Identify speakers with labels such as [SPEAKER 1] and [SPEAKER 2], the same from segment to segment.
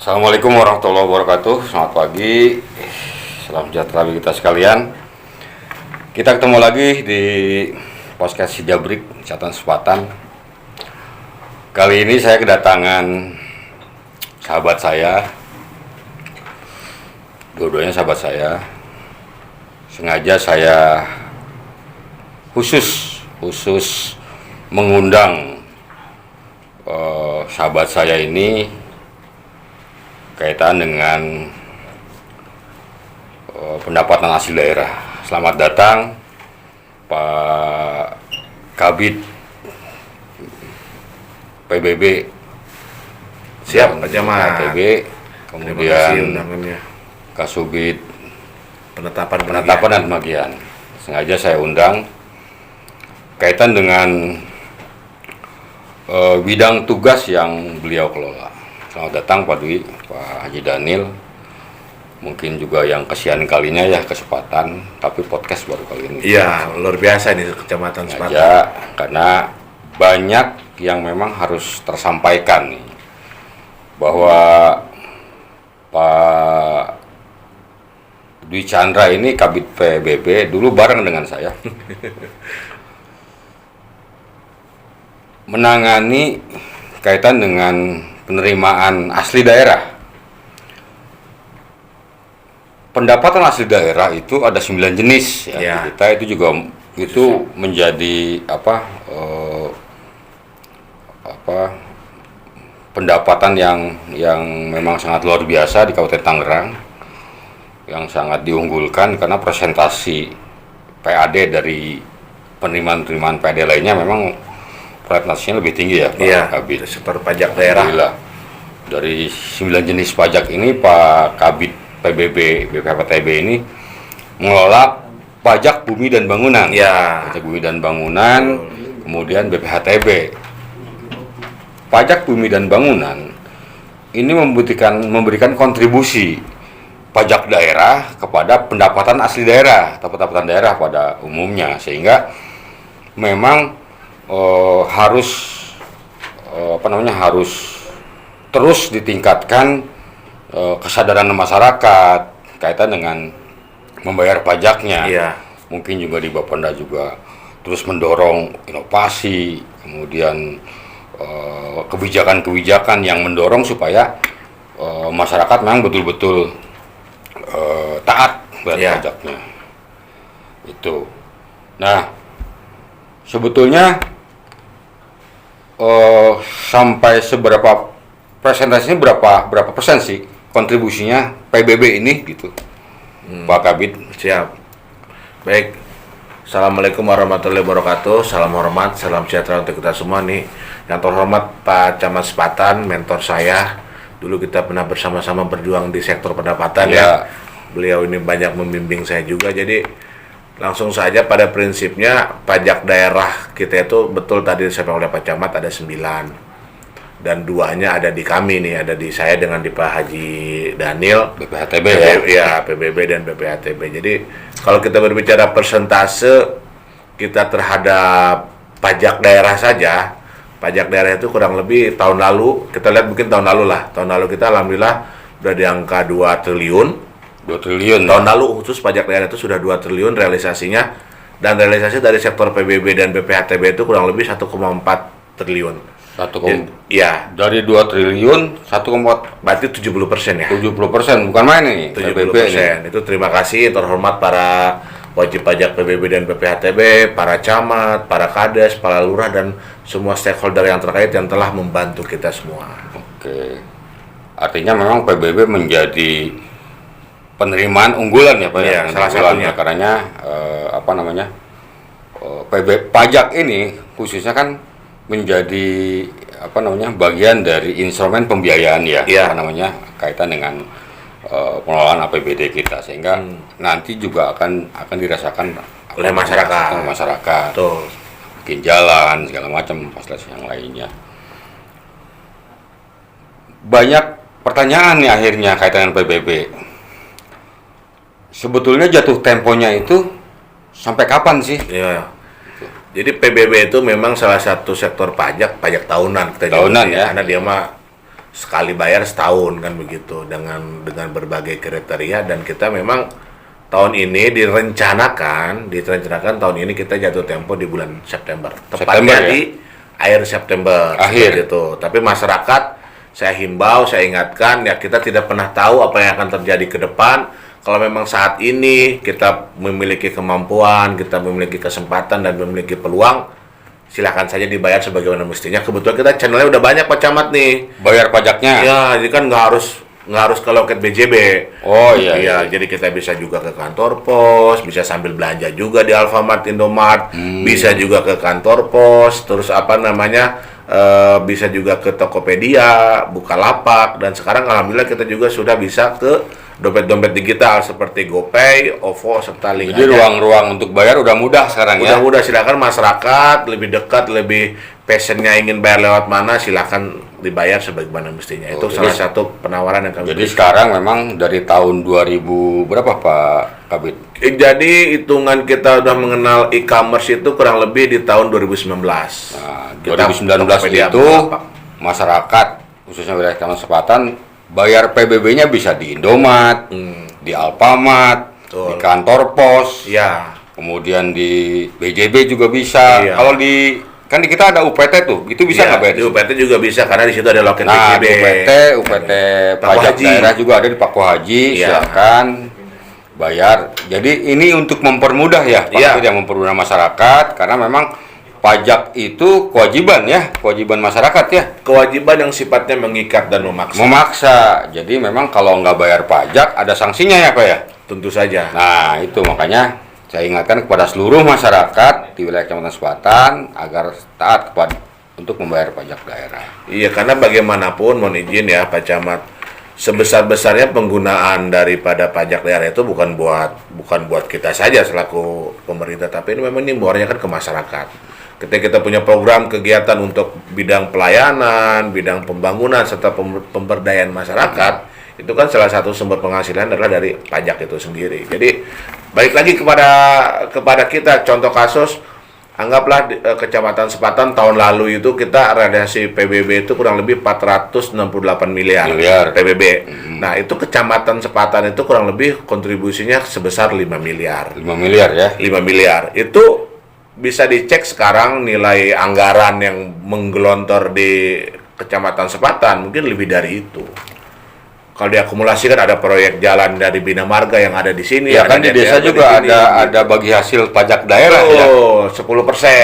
[SPEAKER 1] Assalamualaikum warahmatullahi wabarakatuh. Selamat pagi, salam sejahtera bagi kita sekalian. Kita ketemu lagi di podcast Sijabrik Catatan Sepatan. Kali ini saya kedatangan sahabat saya, dua-duanya sahabat saya. Sengaja saya khusus mengundang sahabat saya ini kaitan dengan pendapatan asli daerah. Selamat datang Pak Kabid PBB.
[SPEAKER 2] Siap Pak Camat.
[SPEAKER 1] PBB, kemudian Kasubid Penetapan dan Pemagian. Sengaja saya undang kaitan dengan bidang tugas yang beliau kelola. Selamat datang Pak Dwi, Pak Haji Daniel. Mungkin juga yang kesian kalinya ya kesempatan, tapi podcast baru kali ini.
[SPEAKER 2] Iya, luar biasa ini Kecamatan Sepatan.
[SPEAKER 1] Ya, karena banyak yang memang harus tersampaikan nih, bahwa Pak Dwi Chandra ini Kabid PBB dulu bareng dengan saya menangani kaitan dengan penerimaan asli daerah. Pendapatan asli daerah itu ada 9 jenis ya.
[SPEAKER 2] Ya.
[SPEAKER 1] Kita itu juga itu menjadi pendapatan yang memang sangat luar biasa di Kabupaten Tangerang, yang sangat diunggulkan karena presentasi PAD dari penerimaan PAD lainnya memang presentasinya lebih tinggi ya Pak Kabid.
[SPEAKER 2] Sektor pajak daerah.
[SPEAKER 1] Dari 9 jenis pajak ini Pak Kabid PBB BPHTB ini mengelola pajak bumi dan bangunan.
[SPEAKER 2] Ya.
[SPEAKER 1] Pajak bumi dan bangunan, kemudian BPHTB. Pajak bumi dan bangunan ini memberikan kontribusi pajak daerah kepada pendapatan asli daerah atau pendapatan daerah pada umumnya, sehingga memang harus terus ditingkatkan kesadaran masyarakat kaitan dengan membayar pajaknya.
[SPEAKER 2] Iya.
[SPEAKER 1] Mungkin juga di Bapenda juga terus mendorong inovasi, kemudian kebijakan-kebijakan yang mendorong supaya masyarakat memang betul-betul taat bayar pajaknya. Itu. Nah, sebetulnya sampai seberapa presentasinya berapa persen sih kontribusinya PBB ini gitu, Pak Kabid?
[SPEAKER 2] Siap. Baik. Assalamualaikum warahmatullahi wabarakatuh. Salam hormat, salam sejahtera untuk kita semua nih. Yang terhormat Pak Camat Sepatan, mentor saya. Dulu kita pernah bersama-sama berjuang di sektor pendapatan ya. Beliau ini banyak membimbing saya juga. Jadi langsung saja pada prinsipnya pajak daerah kita itu betul tadi disampaikan oleh Pak Camat ada 9. Dan 2-nya ada di kami nih, ada di saya dengan di Pak Haji Daniel.
[SPEAKER 1] BPHTB
[SPEAKER 2] ya, PBB dan BPHTB. Jadi kalau kita berbicara persentase kita terhadap pajak daerah saja, pajak daerah itu kurang lebih tahun lalu, kita lihat mungkin tahun lalu kita alhamdulillah udah di angka 2 triliun.
[SPEAKER 1] 2 triliun.
[SPEAKER 2] Tahun lalu khusus pajak daerah itu sudah 2 triliun realisasinya, dan realisasi dari sektor PBB dan BPHTB itu kurang lebih 1,4 triliun.
[SPEAKER 1] Dari 2 triliun 1,4
[SPEAKER 2] berarti 70% ya.
[SPEAKER 1] 70%, bukan main ini.
[SPEAKER 2] 70%. Itu terima kasih terhormat para wajib pajak PBB dan BPHTB, para camat, para kades, para lurah dan semua stakeholder yang terkait yang telah membantu kita semua.
[SPEAKER 1] Oke. Artinya memang PBB menjadi penerimaan unggulan ya Pak ya,
[SPEAKER 2] salah satunya.
[SPEAKER 1] Karena PBB pajak ini khususnya kan menjadi bagian dari instrumen pembiayaan kaitan dengan pengelolaan APBD kita, sehingga nanti juga akan dirasakan
[SPEAKER 2] oleh masyarakat.
[SPEAKER 1] Betul. Bikin jalan segala macam fasilitas yang lainnya. Banyak pertanyaan nih akhirnya kaitan dengan PBB. Sebetulnya jatuh temponya itu sampai kapan sih?
[SPEAKER 2] Iya. Jadi PBB itu memang salah satu sektor pajak tahunan kita
[SPEAKER 1] tahunan ya.
[SPEAKER 2] Karena dia mah sekali bayar setahun kan begitu dengan berbagai kriteria, dan kita memang tahun ini direncanakan tahun ini kita jatuh tempo di bulan September. Tepatnya
[SPEAKER 1] ya?
[SPEAKER 2] di akhir September
[SPEAKER 1] Akhir.
[SPEAKER 2] itu. Tapi masyarakat saya himbau, saya ingatkan ya, kita tidak pernah tahu apa yang akan terjadi ke depan. Kalau memang saat ini kita memiliki kemampuan, kita memiliki kesempatan dan memiliki peluang, silakan saja dibayar sebagaimana mestinya. Kebetulan kita channelnya udah banyak Pak Camat nih.
[SPEAKER 1] Bayar pajaknya.
[SPEAKER 2] Ya, jadi kan nggak harus ke loket BJB.
[SPEAKER 1] Oh iya.
[SPEAKER 2] Iya, jadi kita bisa juga ke kantor pos, bisa sambil belanja juga di Alfamart, Indomart, bisa juga ke kantor pos, terus apa namanya, bisa juga ke Tokopedia, Bukalapak, dan sekarang alhamdulillah kita juga sudah bisa ke dompet-dompet digital seperti GoPay, OVO, serta Link
[SPEAKER 1] Jadi
[SPEAKER 2] Aja.
[SPEAKER 1] ruang-ruang untuk bayar udah mudah sekarang ya.
[SPEAKER 2] Udah mudah, silakan masyarakat lebih dekat, lebih passionnya ingin bayar lewat mana, silakan dibayar sebagaimana mestinya. Itu
[SPEAKER 1] jadi-
[SPEAKER 2] salah satu penawaran yang kami
[SPEAKER 1] Jadi
[SPEAKER 2] berikan.
[SPEAKER 1] sekarang memang dari tahun 2000 berapa Pak Kabit?
[SPEAKER 2] Jadi hitungan kita udah mengenal e-commerce itu kurang lebih di tahun 2019.
[SPEAKER 1] Nah,
[SPEAKER 2] Kita
[SPEAKER 1] 2019
[SPEAKER 2] Tokopedia
[SPEAKER 1] itu
[SPEAKER 2] Bukalapak.
[SPEAKER 1] masyarakat khususnya wilayah Kalimantan Selatan bayar PBB-nya bisa di Indomaret, di Alfamart,
[SPEAKER 2] Betul.
[SPEAKER 1] di kantor pos,
[SPEAKER 2] Iya.
[SPEAKER 1] kemudian di BJB juga bisa.
[SPEAKER 2] Iya.
[SPEAKER 1] Kalau di kan di kita ada UPT tuh, itu bisa
[SPEAKER 2] Iya,
[SPEAKER 1] nggak bayar?
[SPEAKER 2] di UPT juga bisa karena di situ ada loket
[SPEAKER 1] Nah,
[SPEAKER 2] BJB.
[SPEAKER 1] di UPT
[SPEAKER 2] Paku
[SPEAKER 1] pajak
[SPEAKER 2] Haji.
[SPEAKER 1] daerah juga ada di Paku Haji,
[SPEAKER 2] Iya.
[SPEAKER 1] silakan bayar. Jadi ini untuk mempermudah ya, Pak
[SPEAKER 2] Iya.
[SPEAKER 1] Kabit, yang mempermudah masyarakat karena memang pajak itu kewajiban ya, kewajiban masyarakat ya.
[SPEAKER 2] Kewajiban yang sifatnya mengikat dan memaksa.
[SPEAKER 1] Memaksa. Jadi memang kalau nggak bayar pajak ada sanksinya ya Pak ya.
[SPEAKER 2] Tentu saja.
[SPEAKER 1] Nah itu makanya saya ingatkan kepada seluruh masyarakat di wilayah Kalimantan Selatan agar taat kepada untuk membayar pajak daerah.
[SPEAKER 2] Iya, karena bagaimanapun mohon izin ya Pak Camat, sebesar-besarnya penggunaan daripada pajak daerah itu bukan buat kita saja selaku pemerintah, tapi ini memang ini muaranya kan ke masyarakat. Ketika kita punya program kegiatan untuk bidang pelayanan, bidang pembangunan serta pemberdayaan masyarakat, itu kan salah satu sumber penghasilan adalah dari pajak itu sendiri. Jadi balik lagi kepada kita, contoh kasus, anggaplah Kecamatan Sepatan tahun lalu itu kita realisasi PBB itu kurang lebih 468 miliar. PBB. Nah, itu Kecamatan Sepatan itu kurang lebih kontribusinya sebesar 5 miliar.
[SPEAKER 1] 5 miliar ya.
[SPEAKER 2] 5 miliar. Itu bisa dicek sekarang nilai anggaran yang menggelontor di Kecamatan Sepatan mungkin lebih dari itu. Kalau diakumulasikan ada proyek jalan dari Bina Marga yang ada di sini.
[SPEAKER 1] Ya
[SPEAKER 2] ada
[SPEAKER 1] kan di
[SPEAKER 2] DPR
[SPEAKER 1] desa juga
[SPEAKER 2] di sini.
[SPEAKER 1] ada bagi hasil pajak daerah ya.
[SPEAKER 2] Oh, 10%.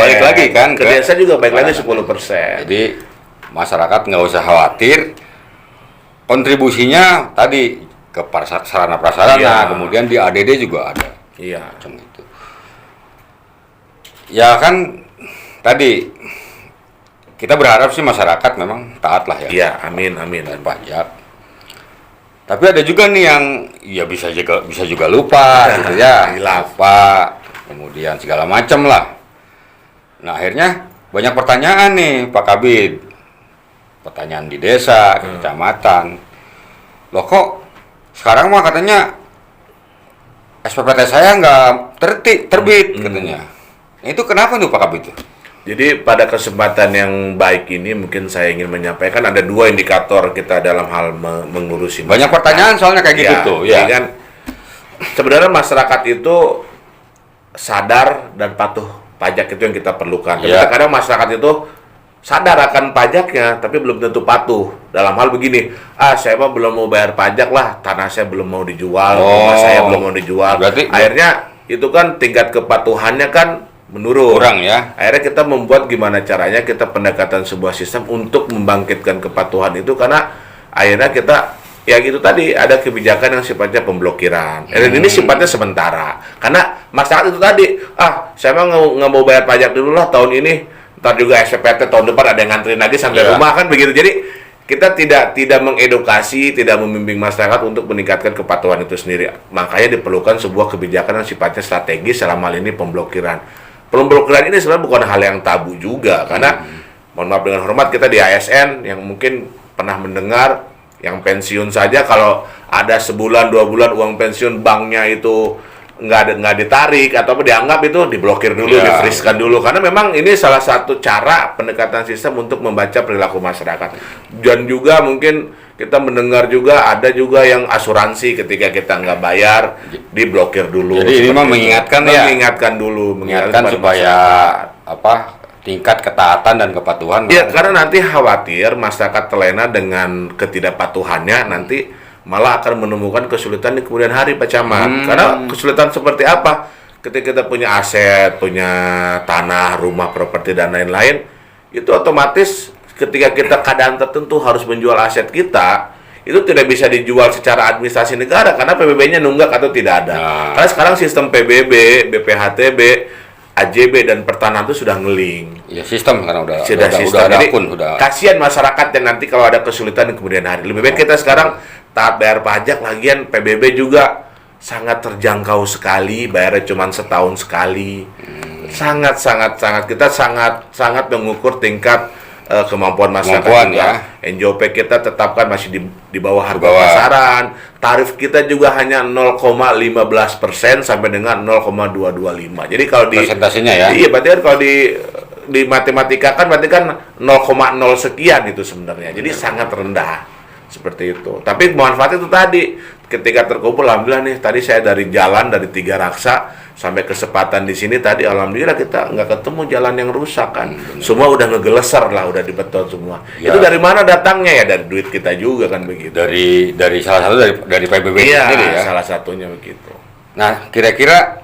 [SPEAKER 1] Balik lagi kan
[SPEAKER 2] ke
[SPEAKER 1] ke-
[SPEAKER 2] desa juga balik lagi 10%.
[SPEAKER 1] Jadi masyarakat nggak usah khawatir. Kontribusinya tadi ke sarana prasarana,
[SPEAKER 2] Iya.
[SPEAKER 1] kemudian di ADD juga ada.
[SPEAKER 2] Iya.
[SPEAKER 1] Macam itu. Ya kan tadi kita berharap sih masyarakat memang taat lah ya.
[SPEAKER 2] Iya, amin amin.
[SPEAKER 1] Bayar pajak. Tapi ada juga nih yang ya bisa juga lupa gitu ya.
[SPEAKER 2] Hilaf.
[SPEAKER 1] Lupa, kemudian segala macam lah. Nah, akhirnya banyak pertanyaan nih Pak Kabid. Pertanyaan di desa, di kecamatan. Loh kok sekarang mah katanya SPPT saya nggak terbit katanya. Nah, itu kenapa tuh Pak Kabid?
[SPEAKER 2] Jadi pada kesempatan yang baik ini mungkin saya ingin menyampaikan ada dua indikator kita dalam hal mengurusi
[SPEAKER 1] Banyak
[SPEAKER 2] masyarakat.
[SPEAKER 1] pertanyaan soalnya kayak gitu
[SPEAKER 2] Ya,
[SPEAKER 1] tuh.
[SPEAKER 2] jadi
[SPEAKER 1] Ya.
[SPEAKER 2] kan sebenarnya masyarakat itu sadar dan patuh pajak itu yang kita perlukan. Tapi
[SPEAKER 1] Ya.
[SPEAKER 2] kadang masyarakat itu sadar akan pajaknya tapi belum tentu patuh. Dalam hal begini, saya mah belum mau bayar pajak lah, tanah saya belum mau dijual, rumah saya belum mau dijual.
[SPEAKER 1] Berarti-
[SPEAKER 2] akhirnya itu kan tingkat kepatuhannya kan menurun.
[SPEAKER 1] Kurang ya.
[SPEAKER 2] Akhirnya kita membuat gimana caranya kita pendekatan sebuah sistem untuk membangkitkan kepatuhan itu, karena akhirnya kita ya gitu tadi ada kebijakan yang sifatnya pemblokiran. Dan ini sifatnya sementara. Karena masyarakat itu tadi, saya mah nggak mau bayar pajak dulu lah tahun ini. Ntar juga SPT tahun depan ada yang nganterin lagi sampai
[SPEAKER 1] Ya.
[SPEAKER 2] rumah kan begitu. Jadi kita tidak mengedukasi, tidak membimbing masyarakat untuk meningkatkan kepatuhan itu sendiri. Makanya diperlukan sebuah kebijakan yang sifatnya strategis dalam hal ini pemblokiran. Pemblokiran ini sebenarnya bukan hal yang tabu juga, karena mohon maaf dengan hormat kita di ASN yang mungkin pernah mendengar yang pensiun saja kalau ada sebulan 2 bulan uang pensiun banknya itu nggak ditarik atau apa dianggap itu diblokir dulu,
[SPEAKER 1] Ya.
[SPEAKER 2] di-freeze-kan dulu, karena memang ini salah satu cara pendekatan sistem untuk membaca perilaku masyarakat. Dan juga mungkin kita mendengar juga ada juga yang asuransi ketika kita nggak bayar diblokir dulu.
[SPEAKER 1] Jadi ini
[SPEAKER 2] seperti
[SPEAKER 1] mah
[SPEAKER 2] itu.
[SPEAKER 1] mengingatkan ya.
[SPEAKER 2] Mengingatkan dulu,
[SPEAKER 1] Mengingatkan
[SPEAKER 2] kepada
[SPEAKER 1] supaya
[SPEAKER 2] masyarakat.
[SPEAKER 1] tingkat ketaatan dan kepatuhan.
[SPEAKER 2] Ya, karena nanti khawatir masyarakat terlena dengan ketidakpatuhannya, nanti malah akan menemukan kesulitan di kemudian hari, Pak Camat. Karena kesulitan seperti apa? Ketika kita punya aset, punya tanah, rumah, properti, dan lain-lain, itu otomatis ketika kita keadaan tertentu harus menjual aset kita, itu tidak bisa dijual secara administrasi negara karena PBB-nya nunggak atau tidak ada.
[SPEAKER 1] Nah.
[SPEAKER 2] Karena sekarang sistem PBB, BPHTB, AJB, dan pertanahan itu sudah ngeling.
[SPEAKER 1] Ya sistem karena udah
[SPEAKER 2] Sistem.
[SPEAKER 1] ada
[SPEAKER 2] Jadi,
[SPEAKER 1] akun, udah.
[SPEAKER 2] kasihan masyarakat yang nanti kalau ada kesulitan di kemudian hari. Lebih baik kita sekarang taat bayar pajak, lagian PBB juga sangat terjangkau sekali, bayarnya cuma setahun sekali. Sangat kita sangat mengukur tingkat kemampuan masyarakat
[SPEAKER 1] Kemampuan,
[SPEAKER 2] juga.
[SPEAKER 1] ya.
[SPEAKER 2] NJOP kita tetapkan masih di bawah harga
[SPEAKER 1] Di bawah.
[SPEAKER 2] pasaran. Tarif kita juga hanya 0,15% sampai dengan 0,225. Jadi kalau di
[SPEAKER 1] Persentasenya ya.
[SPEAKER 2] Iya, berarti kan kalau di matematika kan berarti kan 0,0 sekian itu sebenarnya. Jadi sangat rendah. Seperti itu. Tapi manfaat itu tadi ketika terkumpul, alhamdulillah nih tadi saya dari jalan dari Tiga Raksa sampai ke Sepatan di sini tadi, alhamdulillah kita nggak ketemu jalan yang rusak kan. Semua udah ngegeleser lah, udah dibeton semua.
[SPEAKER 1] Ya.
[SPEAKER 2] Itu dari mana datangnya ya? Dari duit kita juga kan begitu.
[SPEAKER 1] Dari salah satu dari PBB
[SPEAKER 2] Iya,
[SPEAKER 1] sendiri ya.
[SPEAKER 2] salah satunya begitu.
[SPEAKER 1] Nah, kira-kira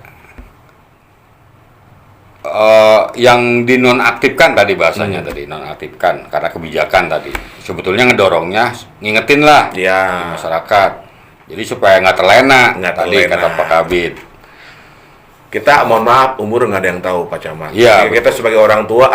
[SPEAKER 1] yang dinonaktifkan tadi bahasanya tadi nonaktifkan karena kebijakan tadi sebetulnya ngedorongnya ngingetin lah
[SPEAKER 2] Ya.
[SPEAKER 1] masyarakat jadi supaya nggak terlena
[SPEAKER 2] Nggak
[SPEAKER 1] tadi
[SPEAKER 2] terlena.
[SPEAKER 1] kata Pak Kabid.
[SPEAKER 2] Kita mohon maaf, umur nggak ada yang tahu, Pak Camat.
[SPEAKER 1] Iya,
[SPEAKER 2] Kita sebagai orang tua,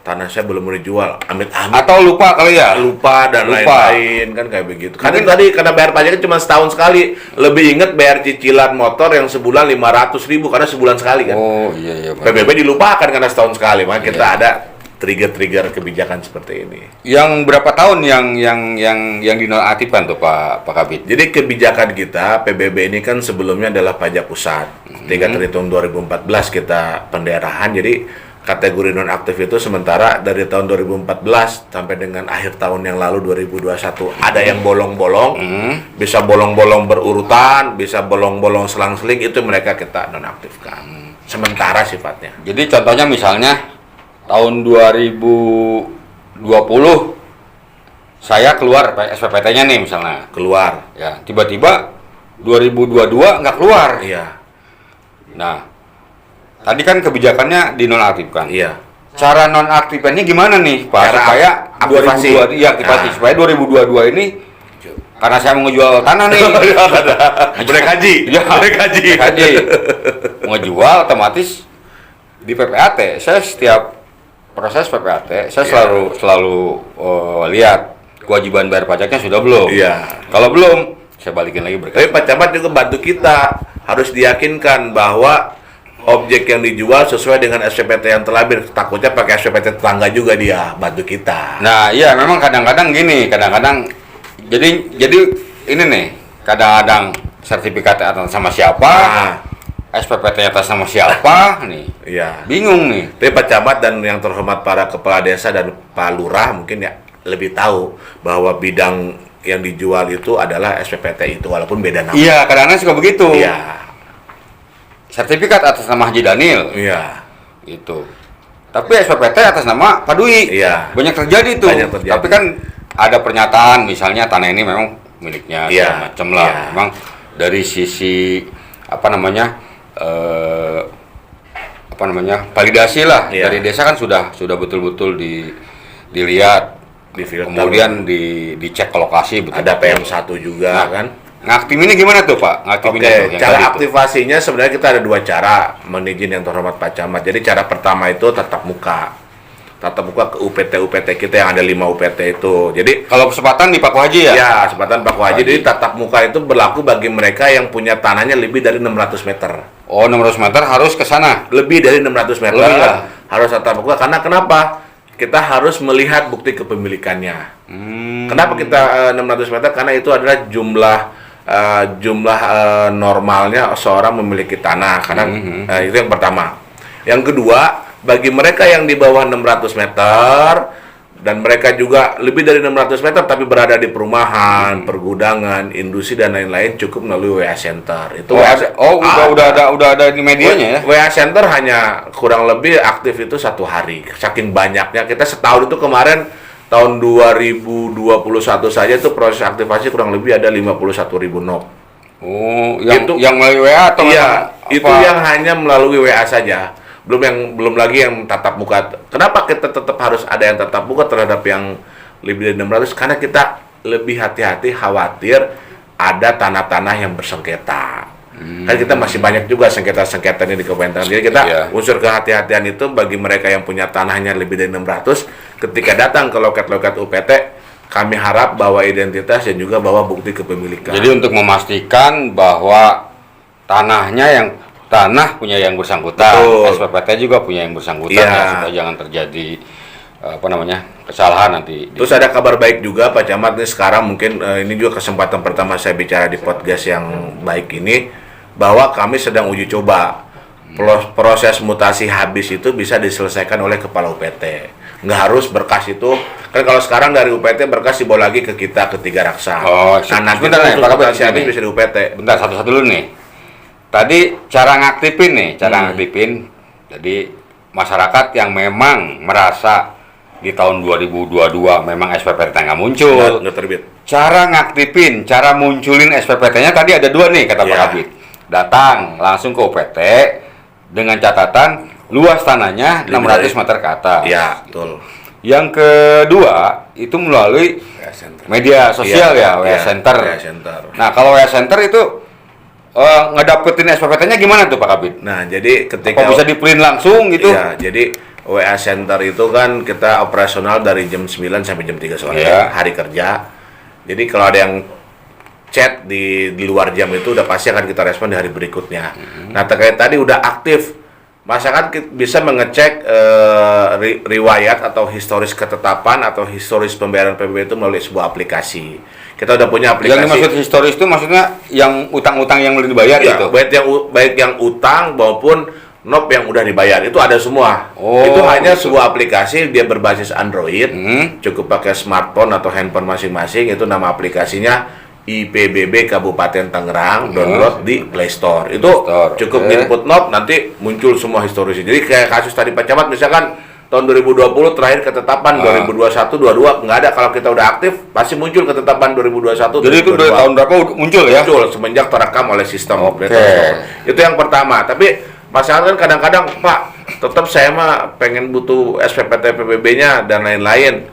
[SPEAKER 2] tanah saya belum mau dijual, amit-amit.
[SPEAKER 1] Atau lupa kali ya.
[SPEAKER 2] Lupa dan
[SPEAKER 1] Lupa.
[SPEAKER 2] lain-lain kan kayak begitu. Karena tadi karena bayar pajaknya cuma setahun sekali, lebih inget bayar cicilan motor yang sebulan 500.000 karena sebulan sekali kan.
[SPEAKER 1] Oh iya iya. Pak.
[SPEAKER 2] PBB dilupakan karena setahun sekali, makanya kita
[SPEAKER 1] Iya.
[SPEAKER 2] ada trigger-trigger kebijakan seperti ini.
[SPEAKER 1] Yang berapa tahun yang dinonaktifkan tuh Pak Kabid?
[SPEAKER 2] Jadi kebijakan kita PBB ini kan sebelumnya adalah pajak pusat. Ketika terhitung 2014 kita pendaerahan, jadi kategori nonaktif itu sementara dari tahun 2014 sampai dengan akhir tahun yang lalu 2021 ada yang bolong-bolong, bisa bolong-bolong berurutan, bisa bolong-bolong selang-seling, itu mereka kita nonaktifkan. Sementara sifatnya.
[SPEAKER 1] Jadi contohnya misalnya tahun 2020 saya keluar SPPT-nya nih misalnya.
[SPEAKER 2] Keluar.
[SPEAKER 1] Ya, tiba-tiba 2022 nggak keluar.
[SPEAKER 2] Iya.
[SPEAKER 1] Nah, tadi kan kebijakannya dinonaktifkan.
[SPEAKER 2] Iya.
[SPEAKER 1] Cara nonaktifkannya gimana nih, Pak?
[SPEAKER 2] Cara
[SPEAKER 1] Supaya
[SPEAKER 2] aktivasi.
[SPEAKER 1] 2022 iya aktivasi.
[SPEAKER 2] Nah.
[SPEAKER 1] Supaya 2022 ini karena saya mau ngejual tanah nih.
[SPEAKER 2] Boleh kaji.
[SPEAKER 1] Iya,
[SPEAKER 2] Boleh kaji.
[SPEAKER 1] kaji. Mau ngejual otomatis di PPAT. Saya setiap proses PPAT, saya selalu lihat kewajiban bayar pajaknya sudah belum.
[SPEAKER 2] Iya.
[SPEAKER 1] Kalau belum, saya balikin lagi berkas.
[SPEAKER 2] Tapi Pak Camat juga bantu kita, harus diyakinkan bahwa objek yang dijual sesuai dengan SPPT yang terlabir. Takutnya pakai SPPT tetangga juga dia, bantu kita.
[SPEAKER 1] Nah, iya memang kadang-kadang gini, kadang-kadang jadi ini nih, kadang-kadang sertifikat atas sama siapa,
[SPEAKER 2] Nah,
[SPEAKER 1] SPPT atas nama siapa nih.
[SPEAKER 2] iya.
[SPEAKER 1] Bingung nih.
[SPEAKER 2] Tapi Pak Camat dan yang terhormat para kepala desa dan Pak Lurah mungkin ya lebih tahu bahwa bidang yang dijual itu adalah SPPT itu walaupun beda nama.
[SPEAKER 1] Iya, kadang-kadang suka begitu.
[SPEAKER 2] Iya.
[SPEAKER 1] Sertifikat atas nama Haji Daniel.
[SPEAKER 2] Iya.
[SPEAKER 1] Gitu. Tapi SPPT atas nama Pak Dwi.
[SPEAKER 2] Iya.
[SPEAKER 1] Banyak terjadi tuh.
[SPEAKER 2] Banyak terjadi.
[SPEAKER 1] Tapi kan ada pernyataan misalnya tanah ini memang miliknya
[SPEAKER 2] Iya.
[SPEAKER 1] segala macam lah.
[SPEAKER 2] Iya.
[SPEAKER 1] Memang dari sisi validasi lah
[SPEAKER 2] Iya.
[SPEAKER 1] dari desa kan sudah betul-betul dilihat,
[SPEAKER 2] Di filter.
[SPEAKER 1] kemudian dicek ke lokasi betul.
[SPEAKER 2] Ada PM1 juga
[SPEAKER 1] Nah,
[SPEAKER 2] kan.
[SPEAKER 1] ngaktifinnya gimana tuh Pak? Ngaktifinnya tuh,
[SPEAKER 2] Oke,
[SPEAKER 1] yang
[SPEAKER 2] cara
[SPEAKER 1] tadi tuh.
[SPEAKER 2] aktivasinya sebenarnya kita ada dua cara, menizin yang terhormat Pak Camat. Jadi cara pertama itu tatap muka. Tatap muka ke UPT kita yang ada 5 UPT itu. Jadi
[SPEAKER 1] Kalau kesempatan di Pak Haji ya?
[SPEAKER 2] ya, kesempatan Pak Haji. Jadi tatap muka itu berlaku bagi mereka yang punya tanahnya lebih dari 600 meter.
[SPEAKER 1] Oh, 600 meter harus ke sana.
[SPEAKER 2] Lebih dari 600 meter
[SPEAKER 1] Lebih ya?
[SPEAKER 2] harus tatap muka. Karena kenapa? Kita harus melihat bukti kepemilikannya. Kenapa kita 600 meter? Karena itu adalah jumlah jumlah normalnya seorang memiliki tanah, karena itu yang pertama. Yang kedua, bagi mereka yang di bawah 600 meter dan mereka juga lebih dari 600 meter tapi berada di perumahan, pergudangan, industri dan lain-lain, cukup melalui WA Center. Itu
[SPEAKER 1] udah ada di medianya ya.
[SPEAKER 2] WA Center hanya kurang lebih aktif itu 1 hari. Saking banyaknya, kita setahun itu kemarin tahun 2021 saja itu proses aktivasi kurang lebih ada 51.000 NOP.
[SPEAKER 1] Oh,
[SPEAKER 2] Itu-
[SPEAKER 1] yang melalui WA atau
[SPEAKER 2] Iya,
[SPEAKER 1] apa?
[SPEAKER 2] itu yang hanya melalui WA saja. Belum lagi yang tatap muka. Kenapa kita tetap harus ada yang tatap muka terhadap yang lebih dari 600? Karena kita lebih hati-hati, khawatir ada tanah-tanah yang bersengketa. Kan kita masih banyak juga sengketa-sengketa ini di Kabupaten. Jadi kita unsur kehati-hatian itu bagi mereka yang punya tanahnya lebih dari 600, ketika datang ke loket-loket UPT, kami harap bawa identitas dan juga bawa bukti kepemilikan.
[SPEAKER 1] Jadi untuk memastikan bahwa tanah punya yang bersangkutan,
[SPEAKER 2] Betul.
[SPEAKER 1] SPPT juga punya yang bersangkutan,
[SPEAKER 2] Iya.
[SPEAKER 1] ya, supaya jangan terjadi kesalahan nanti.
[SPEAKER 2] Terus ada kabar baik juga Pak Camat nih sekarang, mungkin ini juga kesempatan pertama saya bicara di podcast yang baik ini, bahwa kami sedang uji coba proses mutasi habis itu bisa diselesaikan oleh kepala UPT. Nggak harus berkas itu, kan kalau sekarang dari UPT berkas dibawa lagi ke kita, ke Tiga Raksa. Nah nanti
[SPEAKER 1] sebentar nih,
[SPEAKER 2] untuk
[SPEAKER 1] Pak Kabit,
[SPEAKER 2] mutasi habis
[SPEAKER 1] ini.
[SPEAKER 2] bisa di UPT.
[SPEAKER 1] Bentar, satu-satu dulu nih. Tadi cara ngaktifin. Jadi masyarakat yang memang merasa di tahun 2022 memang SPPT nggak muncul.
[SPEAKER 2] Nggak terbit.
[SPEAKER 1] Cara munculin SPPT-nya tadi ada 2 nih kata Pak
[SPEAKER 2] Iya.
[SPEAKER 1] Kabit. Datang langsung ke UPT dengan catatan luas tanahnya 600 meter ke atas.
[SPEAKER 2] Iya, betul.
[SPEAKER 1] Yang kedua itu melalui
[SPEAKER 2] WA Center.
[SPEAKER 1] media sosial
[SPEAKER 2] Iya,
[SPEAKER 1] WA
[SPEAKER 2] iya,
[SPEAKER 1] Center.
[SPEAKER 2] WA Center.
[SPEAKER 1] Nah kalau WA Center itu ngedapetin SPPT-nya gimana tuh Pak Kabit?
[SPEAKER 2] Nah jadi ketika
[SPEAKER 1] Apa bisa di-print langsung gitu?
[SPEAKER 2] Iya, jadi WA Center itu kan kita operasional dari jam 9 sampai jam 3 sore,
[SPEAKER 1] Iya.
[SPEAKER 2] hari kerja. Jadi kalau ada yang chat di luar jam itu udah pasti akan kita respon di hari berikutnya. Nah, terkait tadi udah aktif, masyarakat bisa mengecek riwayat atau historis ketetapan atau historis pembayaran PBB itu melalui sebuah aplikasi. Kita udah punya aplikasi.
[SPEAKER 1] Yang dimaksud historis itu maksudnya yang utang-utang yang belum dibayar
[SPEAKER 2] Iya,
[SPEAKER 1] gitu?
[SPEAKER 2] baik yang utang maupun NOP yang udah dibayar, itu ada semua.
[SPEAKER 1] Oh,
[SPEAKER 2] Itu hanya
[SPEAKER 1] gitu.
[SPEAKER 2] sebuah aplikasi, dia berbasis Android,
[SPEAKER 1] Hmm.
[SPEAKER 2] cukup pakai smartphone atau handphone masing-masing. Itu nama aplikasinya IPBB Kabupaten Tangerang, download di Play Store. Itu
[SPEAKER 1] Store,
[SPEAKER 2] cukup
[SPEAKER 1] oke.
[SPEAKER 2] input NOP, nanti muncul semua historisnya. Jadi kayak kasus tadi Pak Camat, misalkan tahun 2020 terakhir ketetapan, 2021, 22 nggak ada. Kalau kita udah aktif, pasti muncul ketetapan 2021.
[SPEAKER 1] Jadi itu dari
[SPEAKER 2] 2022.
[SPEAKER 1] tahun berapa muncul ya?
[SPEAKER 2] Muncul semenjak terekam oleh sistem.
[SPEAKER 1] Oke.
[SPEAKER 2] Itu yang pertama. Tapi masyarakat kan kadang-kadang, Pak, tetap saya mah pengen butuh SPPT PBB-nya dan lain-lain.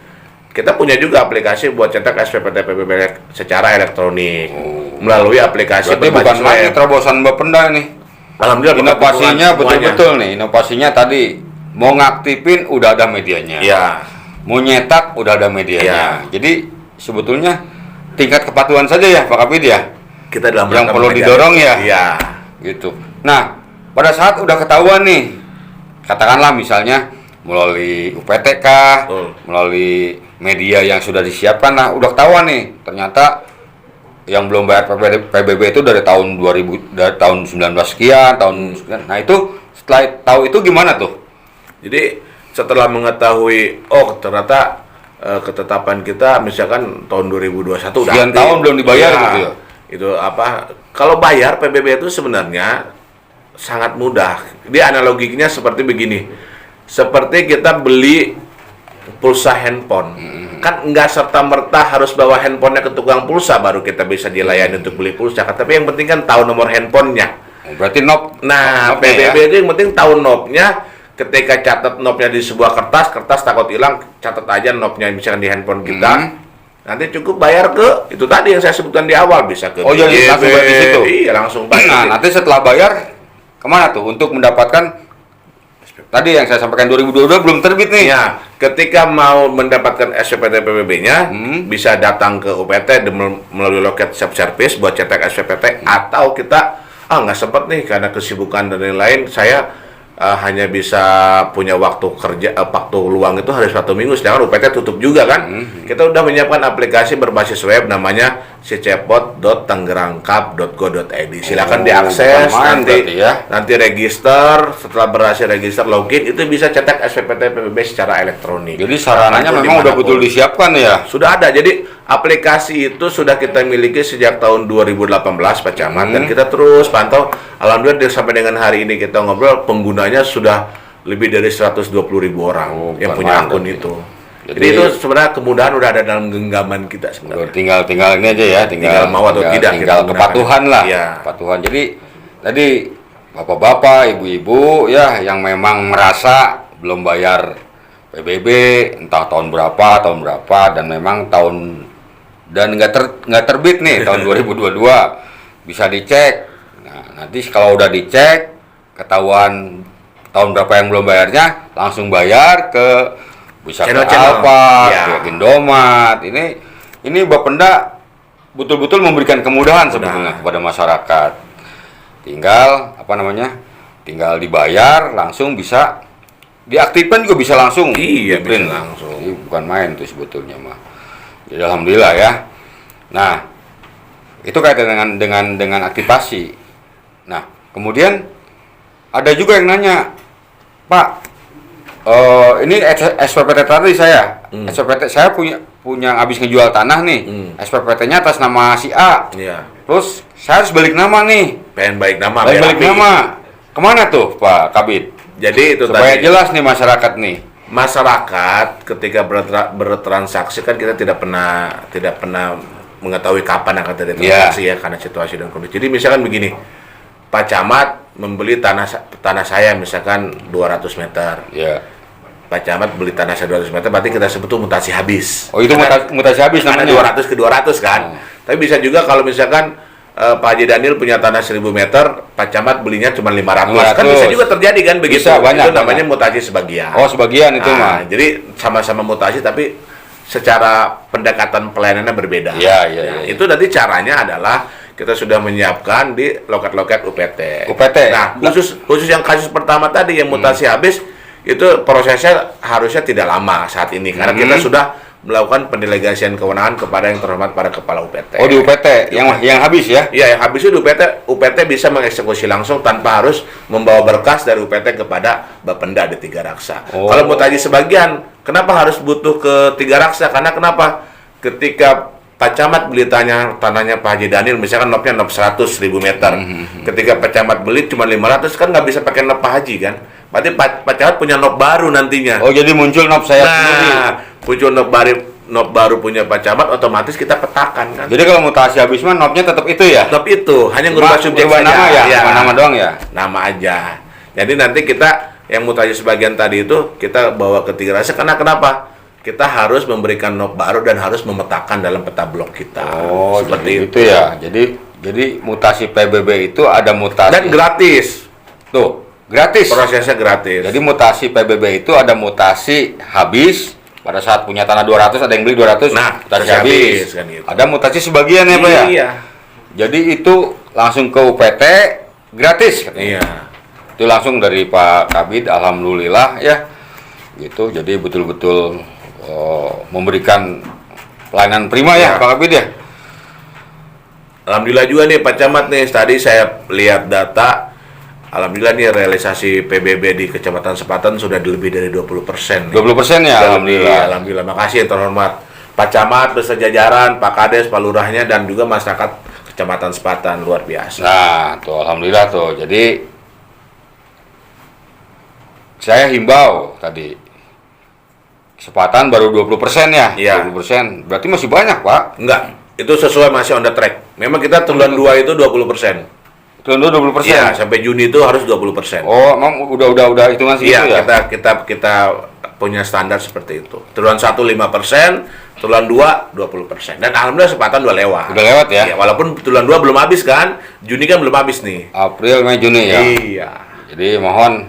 [SPEAKER 2] Kita punya juga aplikasi buat cetak SPPT PBB secara elektronik melalui aplikasi
[SPEAKER 1] Berarti bukan
[SPEAKER 2] berbasis
[SPEAKER 1] lagi
[SPEAKER 2] web.
[SPEAKER 1] terobosan Bapenda nih.
[SPEAKER 2] Alhamdulillah
[SPEAKER 1] Inovasinya
[SPEAKER 2] berkat dukungan
[SPEAKER 1] betul-betul nih. Inovasinya tadi mau ngaktifin udah ada medianya.
[SPEAKER 2] semuanya. Iya.
[SPEAKER 1] Mau nyetak udah ada medianya. Jadi sebetulnya tingkat kepatuhan saja ya Pak Kabit ya.
[SPEAKER 2] Kita dalam
[SPEAKER 1] Yang
[SPEAKER 2] rangka
[SPEAKER 1] perlu
[SPEAKER 2] mengejar
[SPEAKER 1] didorong
[SPEAKER 2] itu.
[SPEAKER 1] ya?
[SPEAKER 2] Iya.
[SPEAKER 1] Gitu. Nah, pada saat udah ketahuan nih, katakanlah misalnya melalui UPT kah,
[SPEAKER 2] Betul.
[SPEAKER 1] melalui media yang sudah disiapkan, nah udah ketahuan nih, ternyata yang belum bayar PBB itu dari tahun 2000, dari tahun 19 sekian, tahun sekian. Nah itu setelah tahu itu gimana tuh?
[SPEAKER 2] Jadi setelah mengetahui, oh ternyata ketetapan kita misalkan tahun 2021 udah
[SPEAKER 1] Sekian
[SPEAKER 2] aktif.
[SPEAKER 1] tahun belum dibayar
[SPEAKER 2] Iya.
[SPEAKER 1] gitu ya?
[SPEAKER 2] Itu apa? Kalau bayar PBB itu sebenarnya sangat mudah. Dia analoginya seperti begini. Seperti kita beli pulsa handphone. Kan nggak serta-merta harus bawa handphonenya ke tukang pulsa baru kita bisa dilayani untuk beli pulsa. Tapi yang penting kan tahu nomor handphonenya.
[SPEAKER 1] Oh, berarti
[SPEAKER 2] Nah,
[SPEAKER 1] nopnya ya?
[SPEAKER 2] PBB itu yang penting tahu nopnya. Ketika catat nopnya di sebuah kertas takut hilang, catat aja nopnya misalkan di handphone kita. Nanti cukup bayar ke itu tadi yang saya sebutkan di awal, bisa ke
[SPEAKER 1] Oh, jadi
[SPEAKER 2] DJB.
[SPEAKER 1] langsung bayar di situ?
[SPEAKER 2] Iya, langsung bayar.
[SPEAKER 1] Nah, nanti setelah bayar kemana tuh untuk mendapatkan tadi yang saya sampaikan 2022 belum terbit nih?
[SPEAKER 2] Ya, ketika mau mendapatkan SPPT PBB-nya, bisa datang ke UPT melalui loket self service buat cetak SPPT, atau kita nggak sempat nih karena kesibukan dan lain-lain, saya hanya bisa punya waktu kerja, waktu luang itu hari Sabtu Minggu, sedangkan UPT tutup juga kan. Kita udah menyiapkan aplikasi berbasis web namanya secepot.tanggerangcup.go.id. Silakan
[SPEAKER 1] Oh,
[SPEAKER 2] diakses,
[SPEAKER 1] bukan main berarti ya.
[SPEAKER 2] nanti register, setelah berhasil register login itu bisa cetak SPPT PBB secara elektronik.
[SPEAKER 1] Jadi sarananya
[SPEAKER 2] Kapanpun,
[SPEAKER 1] memang udah
[SPEAKER 2] dimanapun.
[SPEAKER 1] betul disiapkan ya.
[SPEAKER 2] Sudah ada, jadi aplikasi itu sudah kita miliki sejak tahun 2018 Pak Camat, dan kita terus pantau. Alhamdulillah sampai dengan hari ini kita ngobrol, penggunanya sudah lebih dari 120.000 orang
[SPEAKER 1] Oh,
[SPEAKER 2] yang
[SPEAKER 1] bukan
[SPEAKER 2] punya
[SPEAKER 1] main
[SPEAKER 2] akun
[SPEAKER 1] berarti.
[SPEAKER 2] itu.
[SPEAKER 1] Jadi-
[SPEAKER 2] Jadi itu sebenarnya kemudahan udah ada dalam genggaman kita sebenarnya.
[SPEAKER 1] Tinggal ini aja ya,
[SPEAKER 2] Tinggal mau atau tidak
[SPEAKER 1] tinggal
[SPEAKER 2] kita
[SPEAKER 1] kepatuhan lah.
[SPEAKER 2] Iya.
[SPEAKER 1] Kepatuhan. Jadi tadi bapak-bapak, ibu-ibu ya yang memang merasa belum bayar PBB entah tahun berapa dan memang nggak terbit nih tahun 2022 bisa dicek. Nah, nanti kalau udah dicek ketahuan tahun berapa yang belum bayarnya, langsung bayar ke bisa ke
[SPEAKER 2] Channel-channel.
[SPEAKER 1] Alfa,
[SPEAKER 2] Ya.
[SPEAKER 1] ke Indomaret. Ini Bapenda betul-betul memberikan kemudahan sebetulnya kepada masyarakat. Tinggal tinggal dibayar langsung bisa diaktifkan, juga bisa langsung.
[SPEAKER 2] Iya,
[SPEAKER 1] di print.
[SPEAKER 2] bisa langsung.
[SPEAKER 1] Jadi bukan main tuh sebetulnya mah. Jadi alhamdulillah ya. Nah, itu kaitan dengan aktivasi. Nah, kemudian ada juga yang nanya, Pak, ini SPPT tadi saya, SPPT saya punya habis ngejual tanah nih, SPPT-nya atas nama si A.
[SPEAKER 2] Iya.
[SPEAKER 1] Terus saya harus balik nama nih,
[SPEAKER 2] Pengen balik nama,
[SPEAKER 1] balik
[SPEAKER 2] BRP.
[SPEAKER 1] nama. Kemana tuh Pak Kabid?
[SPEAKER 2] Jadi itu
[SPEAKER 1] Supaya
[SPEAKER 2] tadi.
[SPEAKER 1] jelas nih masyarakat nih.
[SPEAKER 2] Masyarakat ketika bertransaksi kan kita tidak pernah mengetahui kapan akan terjadi transaksi ya, karena situasi dan kondisi. Jadi misalkan begini, Pak Camat membeli tanah saya misalkan 200 meter.
[SPEAKER 1] Ya.
[SPEAKER 2] Pak Camat beli tanah saya 200 meter, berarti kita sebut itu mutasi habis.
[SPEAKER 1] Oh, itu mutasi habis
[SPEAKER 2] Karena
[SPEAKER 1] namanya.
[SPEAKER 2] 200 ke 200 kan. Tapi bisa juga kalau misalkan Pak Haji Daniel punya tanah 1000 meter, Pak Camat belinya cuma 500. Kan bisa juga terjadi kan begitu.
[SPEAKER 1] Bisa, banyak,
[SPEAKER 2] itu namanya
[SPEAKER 1] banyak.
[SPEAKER 2] mutasi sebagian.
[SPEAKER 1] Oh, sebagian itu mah.
[SPEAKER 2] Jadi sama-sama mutasi tapi secara pendekatan pelayanannya berbeda.
[SPEAKER 1] Iya, iya,
[SPEAKER 2] Nah,
[SPEAKER 1] iya.
[SPEAKER 2] itu nanti caranya adalah kita sudah menyiapkan di loket-loket UPT.
[SPEAKER 1] UPT.
[SPEAKER 2] Nah, khusus yang kasus pertama tadi yang mutasi habis, itu prosesnya harusnya tidak lama saat ini karena kita sudah melakukan pendelegasian kewenangan kepada yang terhormat para kepala UPT.
[SPEAKER 1] Oh, di UPT yang habis ya?
[SPEAKER 2] Iya, yang habis itu di UPT bisa mengeksekusi langsung tanpa harus membawa berkas dari UPT kepada Bapenda di Tiga Raksa.
[SPEAKER 1] Oh.
[SPEAKER 2] Kalau mau tadi sebagian, kenapa harus butuh ke Tiga Raksa? Karena kenapa? Ketika Pak Camat beli tanahnya Pak Haji Daniel, misalkan nopnya nop 100.000 meter. Ketika Pak Camat beli cuma 500, kan nggak bisa pakai nop Pak Haji kan? Berarti Pak Camat punya nop baru nantinya.
[SPEAKER 1] Oh, jadi muncul nop saya sendiri.
[SPEAKER 2] Nah, muncul nop baru punya Pak Camat, otomatis kita petakan kan.
[SPEAKER 1] Jadi kalau mutasi habis mah nopnya tetap itu ya?
[SPEAKER 2] Nop itu hanya ngubah subjek
[SPEAKER 1] Berubah
[SPEAKER 2] saja.
[SPEAKER 1] nama ya?
[SPEAKER 2] Iya.
[SPEAKER 1] Cuma nama doang ya?
[SPEAKER 2] Nama aja. Jadi nanti kita yang mutasi sebagian tadi itu kita bawa ke Tiga Raksa karena kenapa? Kita harus memberikan nop baru dan harus memetakan dalam peta blok kita.
[SPEAKER 1] Oh,
[SPEAKER 2] seperti
[SPEAKER 1] jadi
[SPEAKER 2] itu.
[SPEAKER 1] itu ya. Jadi mutasi PBB itu ada mutasi.
[SPEAKER 2] Dan gratis.
[SPEAKER 1] Tuh, gratis.
[SPEAKER 2] Prosesnya gratis.
[SPEAKER 1] Jadi mutasi PBB itu ada mutasi habis pada saat punya tanah 200 ada yang beli 200.
[SPEAKER 2] Nah,
[SPEAKER 1] mutasi
[SPEAKER 2] mutasi
[SPEAKER 1] habis.
[SPEAKER 2] habis, kan gitu.
[SPEAKER 1] Ada mutasi sebagian ya, Pak ya?
[SPEAKER 2] Iya.
[SPEAKER 1] Jadi itu langsung ke UPT gratis katanya.
[SPEAKER 2] Iya.
[SPEAKER 1] Itu langsung dari Pak Kabid, alhamdulillah ya. Gitu. Jadi betul-betul memberikan pelayanan prima ya,
[SPEAKER 2] Ya.
[SPEAKER 1] Pak Kabid ya.
[SPEAKER 2] Alhamdulillah juga nih Pak Camat nih, tadi saya lihat data, alhamdulillah nih realisasi PBB di Kecamatan Sepatan sudah lebih dari 20%.
[SPEAKER 1] 20% ya, alhamdulillah.
[SPEAKER 2] Alhamdulillah, makasih yang terhormat Pak Camat beserta jajaran, Pak Kades, Pak Lurahnya, dan juga masyarakat Kecamatan Sepatan, luar biasa.
[SPEAKER 1] Nah, tuh alhamdulillah tuh. Jadi saya himbau tadi Sepatan baru 20% ya?
[SPEAKER 2] Iya.
[SPEAKER 1] 20%. Berarti masih banyak, Pak.
[SPEAKER 2] Enggak, itu sesuai masih on the track. Memang kita triwulan 2 itu 20%.
[SPEAKER 1] Triwulan 20%.
[SPEAKER 2] Iya, sampai Juni itu harus 20%.
[SPEAKER 1] Oh, emang udah hitungan segitu
[SPEAKER 2] Iya,
[SPEAKER 1] ya?
[SPEAKER 2] kita punya standar seperti itu. Triwulan 1 5%, triwulan 2 20%. Dan alhamdulillah Sepatan udah lewat.
[SPEAKER 1] Udah lewat ya?
[SPEAKER 2] Iya, walaupun triwulan 2 belum habis kan. Juni kan belum habis nih.
[SPEAKER 1] April, Mei, Juni ya?
[SPEAKER 2] Iya.
[SPEAKER 1] Jadi mohon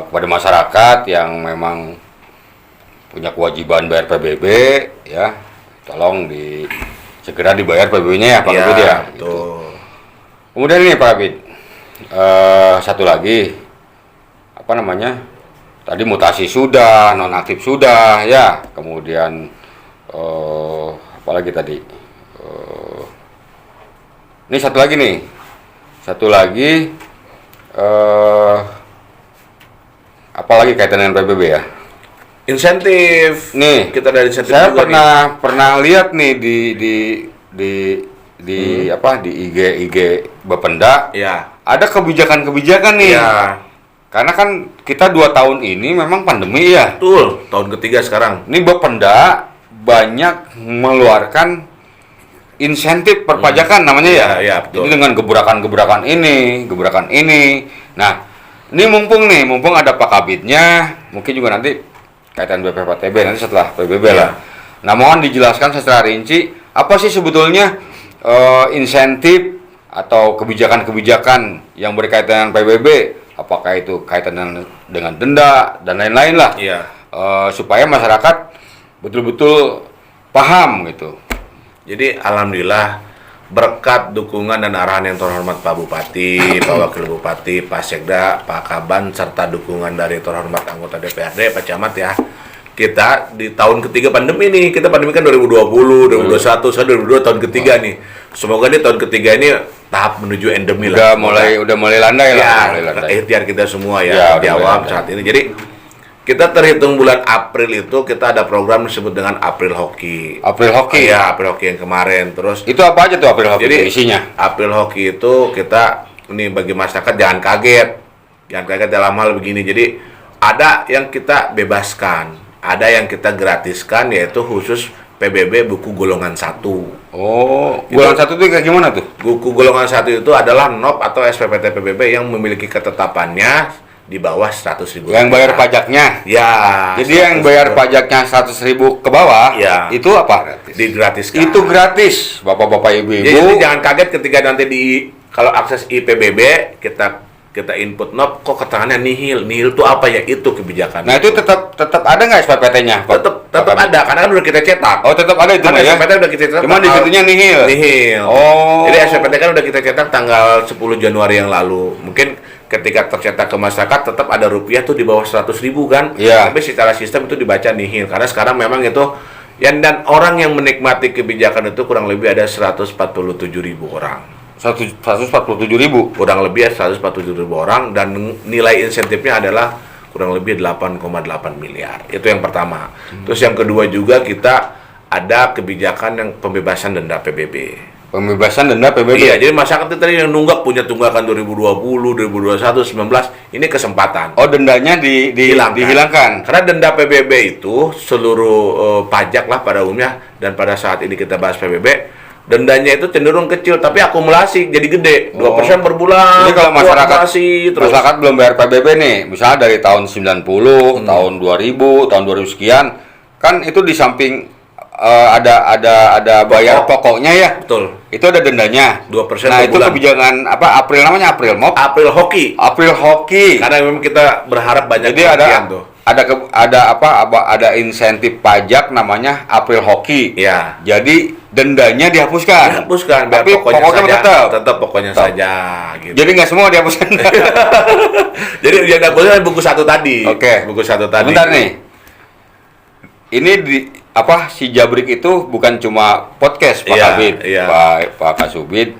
[SPEAKER 1] kepada masyarakat yang memang punya kewajiban bayar PBB ya, tolong segera dibayar PBB-nya ya Pak
[SPEAKER 2] Iya,
[SPEAKER 1] Kabid ya.
[SPEAKER 2] betul.
[SPEAKER 1] Gitu. Kemudian ini Pak Kabid, satu lagi apa namanya? Tadi mutasi sudah, nonaktif sudah ya. Kemudian apalagi tadi Ini satu lagi nih. Satu lagi apalagi kaitan dengan PBB ya?
[SPEAKER 2] Insentif.
[SPEAKER 1] Nih,
[SPEAKER 2] Kita dari insentif
[SPEAKER 1] saya
[SPEAKER 2] juga
[SPEAKER 1] pernah lihat nih di IG Bapenda.
[SPEAKER 2] Ya.
[SPEAKER 1] Ada kebijakan-kebijakan nih.
[SPEAKER 2] Ya.
[SPEAKER 1] Karena kan kita 2 tahun ini memang pandemi ya.
[SPEAKER 2] Betul. Tahun ketiga sekarang.
[SPEAKER 1] Ini Bapenda banyak mengeluarkan insentif perpajakan namanya ya.
[SPEAKER 2] Ya, betul.
[SPEAKER 1] Jadi dengan gebrakan ini. Nah, ini mumpung ada Pak Kabitnya, mungkin juga nanti kaitan BPPTB nanti setelah PBB lah. Nah, mohon dijelaskan secara rinci apa sih sebetulnya insentif atau kebijakan-kebijakan yang berkaitan dengan PBB, apakah itu kaitan dengan denda dan lain-lain lah.
[SPEAKER 2] Iya.
[SPEAKER 1] Supaya masyarakat betul-betul paham gitu.
[SPEAKER 2] Jadi alhamdulillah berkat dukungan dan arahan yang terhormat Pak Bupati, Pak Wakil Bupati, Pak Sekda, Pak Kaban, serta dukungan dari terhormat anggota DPRD, Pak Camat ya. Kita di tahun ketiga pandemi nih, kita pandemi kan 2020, 2021, saya 2022 tahun ketiga nih. Semoga di tahun ketiga ini tahap menuju endemi lah.
[SPEAKER 1] Udah mulai landai lah.
[SPEAKER 2] Ikhtiar kita semua ya, jawab saat ini. Jadi kita terhitung bulan April itu kita ada program disebut dengan April Hoki.
[SPEAKER 1] April Hoki?
[SPEAKER 2] Iya, April Hoki yang kemarin. Terus
[SPEAKER 1] itu apa aja tuh April Hoki?
[SPEAKER 2] jadi
[SPEAKER 1] isinya?
[SPEAKER 2] April Hoki itu kita ini bagi masyarakat jangan kaget dalam hal begini. Jadi ada yang kita bebaskan, ada yang kita gratiskan, yaitu khusus PBB buku golongan 1.
[SPEAKER 1] Oh, golongan 1 itu kayak gimana tuh?
[SPEAKER 2] Buku golongan 1 itu adalah NOP atau SPPT PBB yang memiliki ketetapannya di bawah 100.000.
[SPEAKER 1] Yang bayar pajaknya?
[SPEAKER 2] Ya.
[SPEAKER 1] Jadi yang bayar pajaknya 100.000 ke bawah,
[SPEAKER 2] ya,
[SPEAKER 1] itu apa?
[SPEAKER 2] Digratiskan.
[SPEAKER 1] Itu gratis, bapak-bapak, ibu-ibu.
[SPEAKER 2] Jadi jangan kaget ketika nanti kalau akses IPBB kita input NOP kok keterangannya nihil. Nihil itu apa ya? Itu kebijakan.
[SPEAKER 1] Nah, itu tetap ada nggak SPPT-nya?
[SPEAKER 2] Tetap ada, karena kan udah kita cetak.
[SPEAKER 1] Oh, tetap ada itu
[SPEAKER 2] Kan
[SPEAKER 1] ya?
[SPEAKER 2] SPPT udah kita cetak.
[SPEAKER 1] Cuma di situnya nihil.
[SPEAKER 2] Nihil.
[SPEAKER 1] Oh.
[SPEAKER 2] Jadi SPPT kan udah kita cetak tanggal 10 Januari yang lalu. Mungkin ketika tercetak ke masyarakat tetap ada rupiah tuh di bawah 100.000 kan.
[SPEAKER 1] Iya.
[SPEAKER 2] Tapi secara sistem itu dibaca nihil, karena sekarang memang itu dan orang yang menikmati kebijakan itu kurang lebih ada 147.000 orang.
[SPEAKER 1] 147.000.
[SPEAKER 2] Kurang lebih 147.000 orang, dan nilai insentifnya adalah kurang lebih 8,8 miliar. Itu yang pertama. Terus yang kedua juga kita ada kebijakan yang pembebasan denda PBB.
[SPEAKER 1] Pembebasan denda PBB.
[SPEAKER 2] Iya, jadi masyarakat itu tadi yang nunggak punya tunggakan 2020, 2021, 19, ini kesempatan.
[SPEAKER 1] Oh, dendanya dihilangkan.
[SPEAKER 2] Karena denda PBB itu seluruh pajak lah pada umumnya, dan pada saat ini kita bahas PBB, dendanya itu cenderung kecil tapi akumulasi jadi gede, 2% per bulan.
[SPEAKER 1] Jadi kalau
[SPEAKER 2] terus
[SPEAKER 1] masyarakat belum bayar PBB nih, misalnya dari tahun 90, tahun 2000, tahun 2000 sekian, kan itu di samping ada bayar pokoknya ya.
[SPEAKER 2] Betul.
[SPEAKER 1] Itu ada dendanya.
[SPEAKER 2] 2%
[SPEAKER 1] Nah,
[SPEAKER 2] per
[SPEAKER 1] itu
[SPEAKER 2] bulan.
[SPEAKER 1] kebijakan apa? April namanya April Mop.
[SPEAKER 2] April Hoki.
[SPEAKER 1] April Hoki.
[SPEAKER 2] Karena memang kita berharap banyak.
[SPEAKER 1] Jadi ada insentif pajak namanya April Hoki.
[SPEAKER 2] Ya.
[SPEAKER 1] Jadi dendanya dihapuskan.
[SPEAKER 2] Dihapuskan, biar
[SPEAKER 1] Tapi
[SPEAKER 2] pokoknya saja.
[SPEAKER 1] tetap
[SPEAKER 2] Pokoknya saja gitu.
[SPEAKER 1] Jadi nggak semua dihapuskan.
[SPEAKER 2] Jadi yang dihapuskan buku 1 tadi.
[SPEAKER 1] Oke.
[SPEAKER 2] Buku 1 tadi.
[SPEAKER 1] Bentar nih. Ini si Jabrik itu bukan cuma podcast Pak
[SPEAKER 2] Iya,
[SPEAKER 1] Kabit,
[SPEAKER 2] iya.
[SPEAKER 1] Pak Kasubit.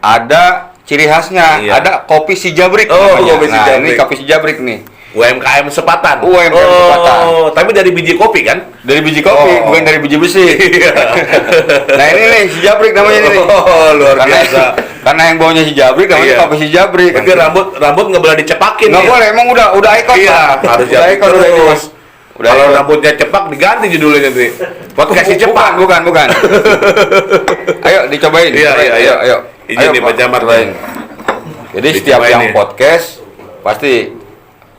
[SPEAKER 1] Ada ciri khasnya,
[SPEAKER 2] Iya.
[SPEAKER 1] ada kopi si Jabrik
[SPEAKER 2] Oh,
[SPEAKER 1] namanya.
[SPEAKER 2] kopi si
[SPEAKER 1] Nah,
[SPEAKER 2] Jabrik.
[SPEAKER 1] ini kopi si Jabrik nih.
[SPEAKER 2] UMKM Sepatan.
[SPEAKER 1] Sepatan.
[SPEAKER 2] Tapi dari biji kopi kan?
[SPEAKER 1] Dari biji kopi,
[SPEAKER 2] Oh.
[SPEAKER 1] bukan dari biji besi. Nah, ini nih si Jabrik namanya nih.
[SPEAKER 2] Oh, luar biasa.
[SPEAKER 1] Karena yang bawanya si Jabrik namanya
[SPEAKER 2] Iya.
[SPEAKER 1] kopi si Jabrik.
[SPEAKER 2] Tapi rambut nggak boleh dicepakin.
[SPEAKER 1] Nggak
[SPEAKER 2] ya?
[SPEAKER 1] boleh, emang udah ikon.
[SPEAKER 2] Iya,
[SPEAKER 1] Pak.
[SPEAKER 2] harus
[SPEAKER 1] udah
[SPEAKER 2] jadi
[SPEAKER 1] ikon, udah ikon.
[SPEAKER 2] terus.
[SPEAKER 1] Udah
[SPEAKER 2] Kalau
[SPEAKER 1] ikon.
[SPEAKER 2] rambutnya cepak diganti judulnya nanti. Podcast si cepak.
[SPEAKER 1] Bukan. Ayo dicobain.
[SPEAKER 2] Iya,
[SPEAKER 1] Cobain.
[SPEAKER 2] iya.
[SPEAKER 1] Ayo.
[SPEAKER 2] Izin nih, Pak Camat.
[SPEAKER 1] cobain. Jadi setiap
[SPEAKER 2] Dicobain
[SPEAKER 1] yang
[SPEAKER 2] nih.
[SPEAKER 1] podcast pasti